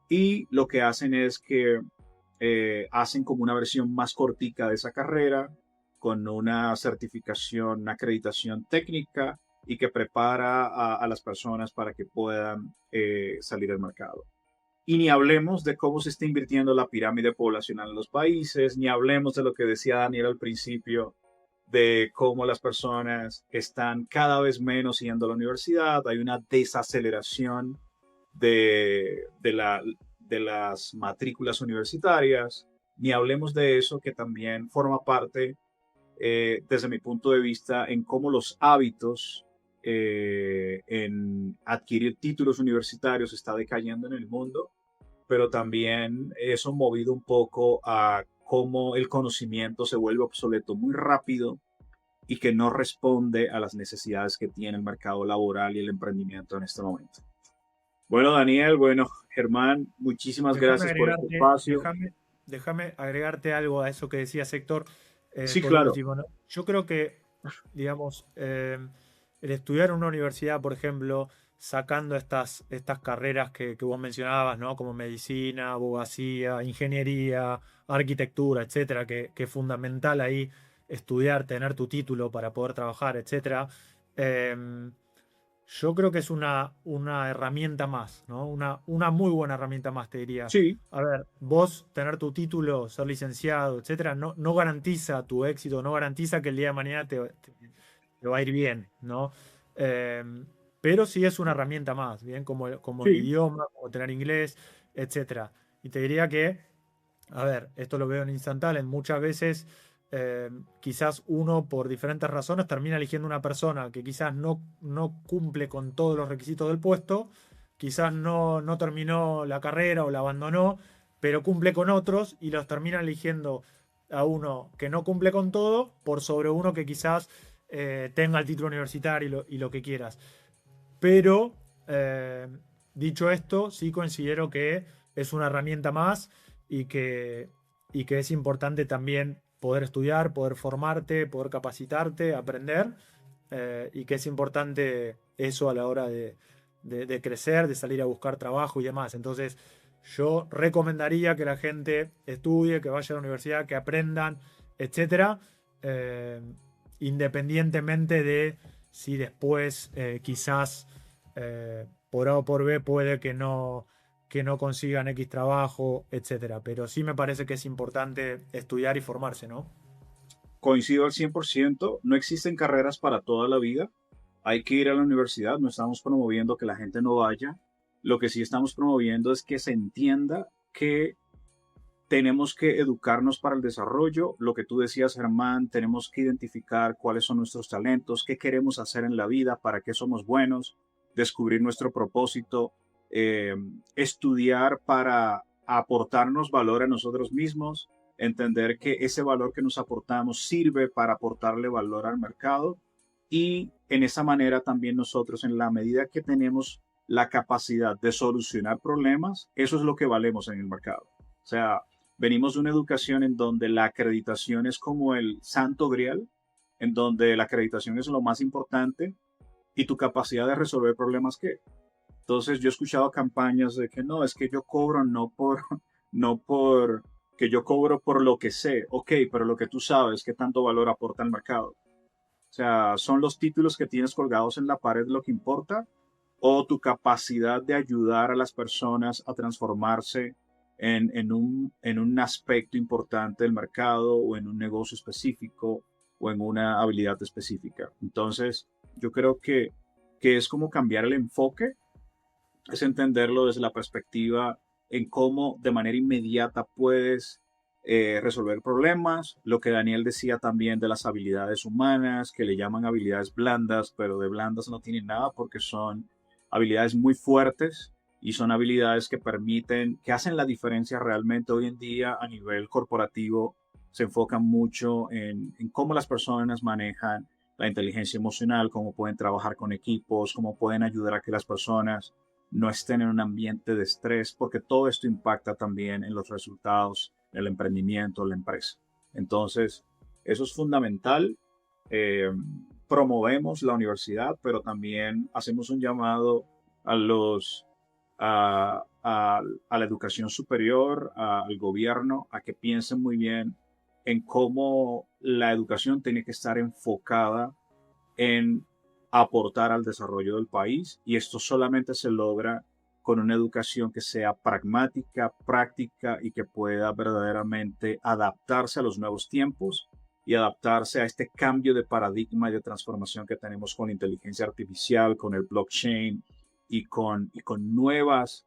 y lo que hacen es que hacen como una versión más cortica de esa carrera, con una certificación, una acreditación técnica, y que prepara a las personas para que puedan salir al mercado. Y ni hablemos de cómo se está invirtiendo la pirámide poblacional en los países, ni hablemos de lo que decía Daniel al principio, de cómo las personas están cada vez menos yendo a la universidad. Hay una desaceleración de las matrículas universitarias. Ni hablemos de eso, que también forma parte, desde mi punto de vista, en cómo los hábitos en adquirir títulos universitarios está decayendo en el mundo, pero también eso movido un poco a cómo el conocimiento se vuelve obsoleto muy rápido y que no responde a las necesidades que tiene el mercado laboral y el emprendimiento en este momento. Bueno, Daniel, bueno, Germán, muchísimas gracias por este espacio. Déjame agregarte algo a eso que decía Héctor. Sí, claro. Último, ¿no? Yo creo que, digamos, el estudiar en una universidad, por ejemplo, sacando estas carreras que vos mencionabas, ¿no? Como medicina, abogacía, ingeniería, arquitectura, etcétera, que es fundamental ahí estudiar, tener tu título para poder trabajar, etcétera. Yo creo que es una herramienta más, ¿no? Una muy buena herramienta más, te diría. Sí. A ver, vos tener tu título, ser licenciado, etcétera, no garantiza tu éxito, no garantiza que el día de mañana te va a ir bien, ¿no? Pero sí es una herramienta más, bien, como Sí. el idioma, como tener inglés, etcétera. Y te diría que, a ver, esto lo veo en Instant Talent, muchas veces quizás uno por diferentes razones termina eligiendo una persona que quizás no cumple con todos los requisitos del puesto, quizás no terminó la carrera o la abandonó, pero cumple con otros y los termina eligiendo a uno que no cumple con todo por sobre uno que quizás tenga el título universitario y lo que quieras. Pero dicho esto, sí considero que es una herramienta más y que es importante también poder estudiar, poder formarte, poder capacitarte, aprender, y que es importante eso a la hora de crecer, de salir a buscar trabajo y demás. Entonces, yo recomendaría que la gente estudie, que vaya a la universidad, que aprendan, etcétera, independientemente de si después quizás por A o por B puede que no consigan X trabajo, etcétera. Pero sí me parece que es importante estudiar y formarse, ¿no? Coincido al 100%. No existen carreras para toda la vida. hay que ir a la universidad, no estamos promoviendo que la gente no vaya. Lo que sí estamos promoviendo es que se entienda que tenemos que educarnos para el desarrollo. Lo que tú decías, Germán, tenemos que identificar cuáles son nuestros talentos, qué queremos hacer en la vida, para qué somos buenos, descubrir nuestro propósito, eh, estudiar para aportarnos valor a nosotros mismos, entender que ese valor que nos aportamos sirve para aportarle valor al mercado y en esa manera también nosotros, en la medida que tenemos la capacidad de solucionar problemas, eso es lo que valemos en el mercado. O sea, venimos de una educación en donde la acreditación es como el santo grial, en donde la acreditación es lo más importante y tu capacidad de resolver problemas qué. Entonces yo he escuchado campañas de que no, es que yo cobro no por, que yo cobro por lo que sé. Ok, pero lo que tú sabes, ¿qué tanto valor aporta al mercado? O sea, ¿son los títulos que tienes colgados en la pared lo que importa? ¿O tu capacidad de ayudar a las personas a transformarse en un aspecto importante del mercado o en un negocio específico o en una habilidad específica? Entonces, yo creo que es como cambiar el enfoque, es entenderlo desde la perspectiva en cómo de manera inmediata puedes resolver problemas. Lo que Daniel decía también de las habilidades humanas, que le llaman habilidades blandas, pero de blandas no tienen nada porque son habilidades muy fuertes y son habilidades que permiten, que hacen la diferencia realmente hoy en día a nivel corporativo. Se enfocan mucho en cómo las personas manejan la inteligencia emocional, cómo pueden trabajar con equipos, cómo pueden ayudar a que las personas no estén en un ambiente de estrés, porque todo esto impacta también en los resultados del emprendimiento, la empresa. Entonces, eso es fundamental. Eh, Promovemos la universidad, pero también hacemos un llamado a a la educación superior, al gobierno, a que piensen muy bien en cómo la educación tiene que estar enfocada en aportar al desarrollo del país y esto solamente se logra con una educación que sea pragmática, práctica y que pueda verdaderamente adaptarse a los nuevos tiempos y adaptarse a este cambio de paradigma y de transformación que tenemos con la inteligencia artificial, con el blockchain y con nuevas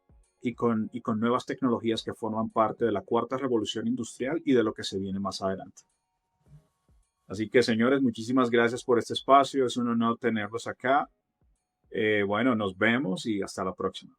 tecnologías que forman parte de la cuarta revolución industrial y de lo que se viene más adelante. Así que, señores, muchísimas gracias por este espacio. Es un honor tenerlos acá. Bueno, nos vemos y hasta la próxima.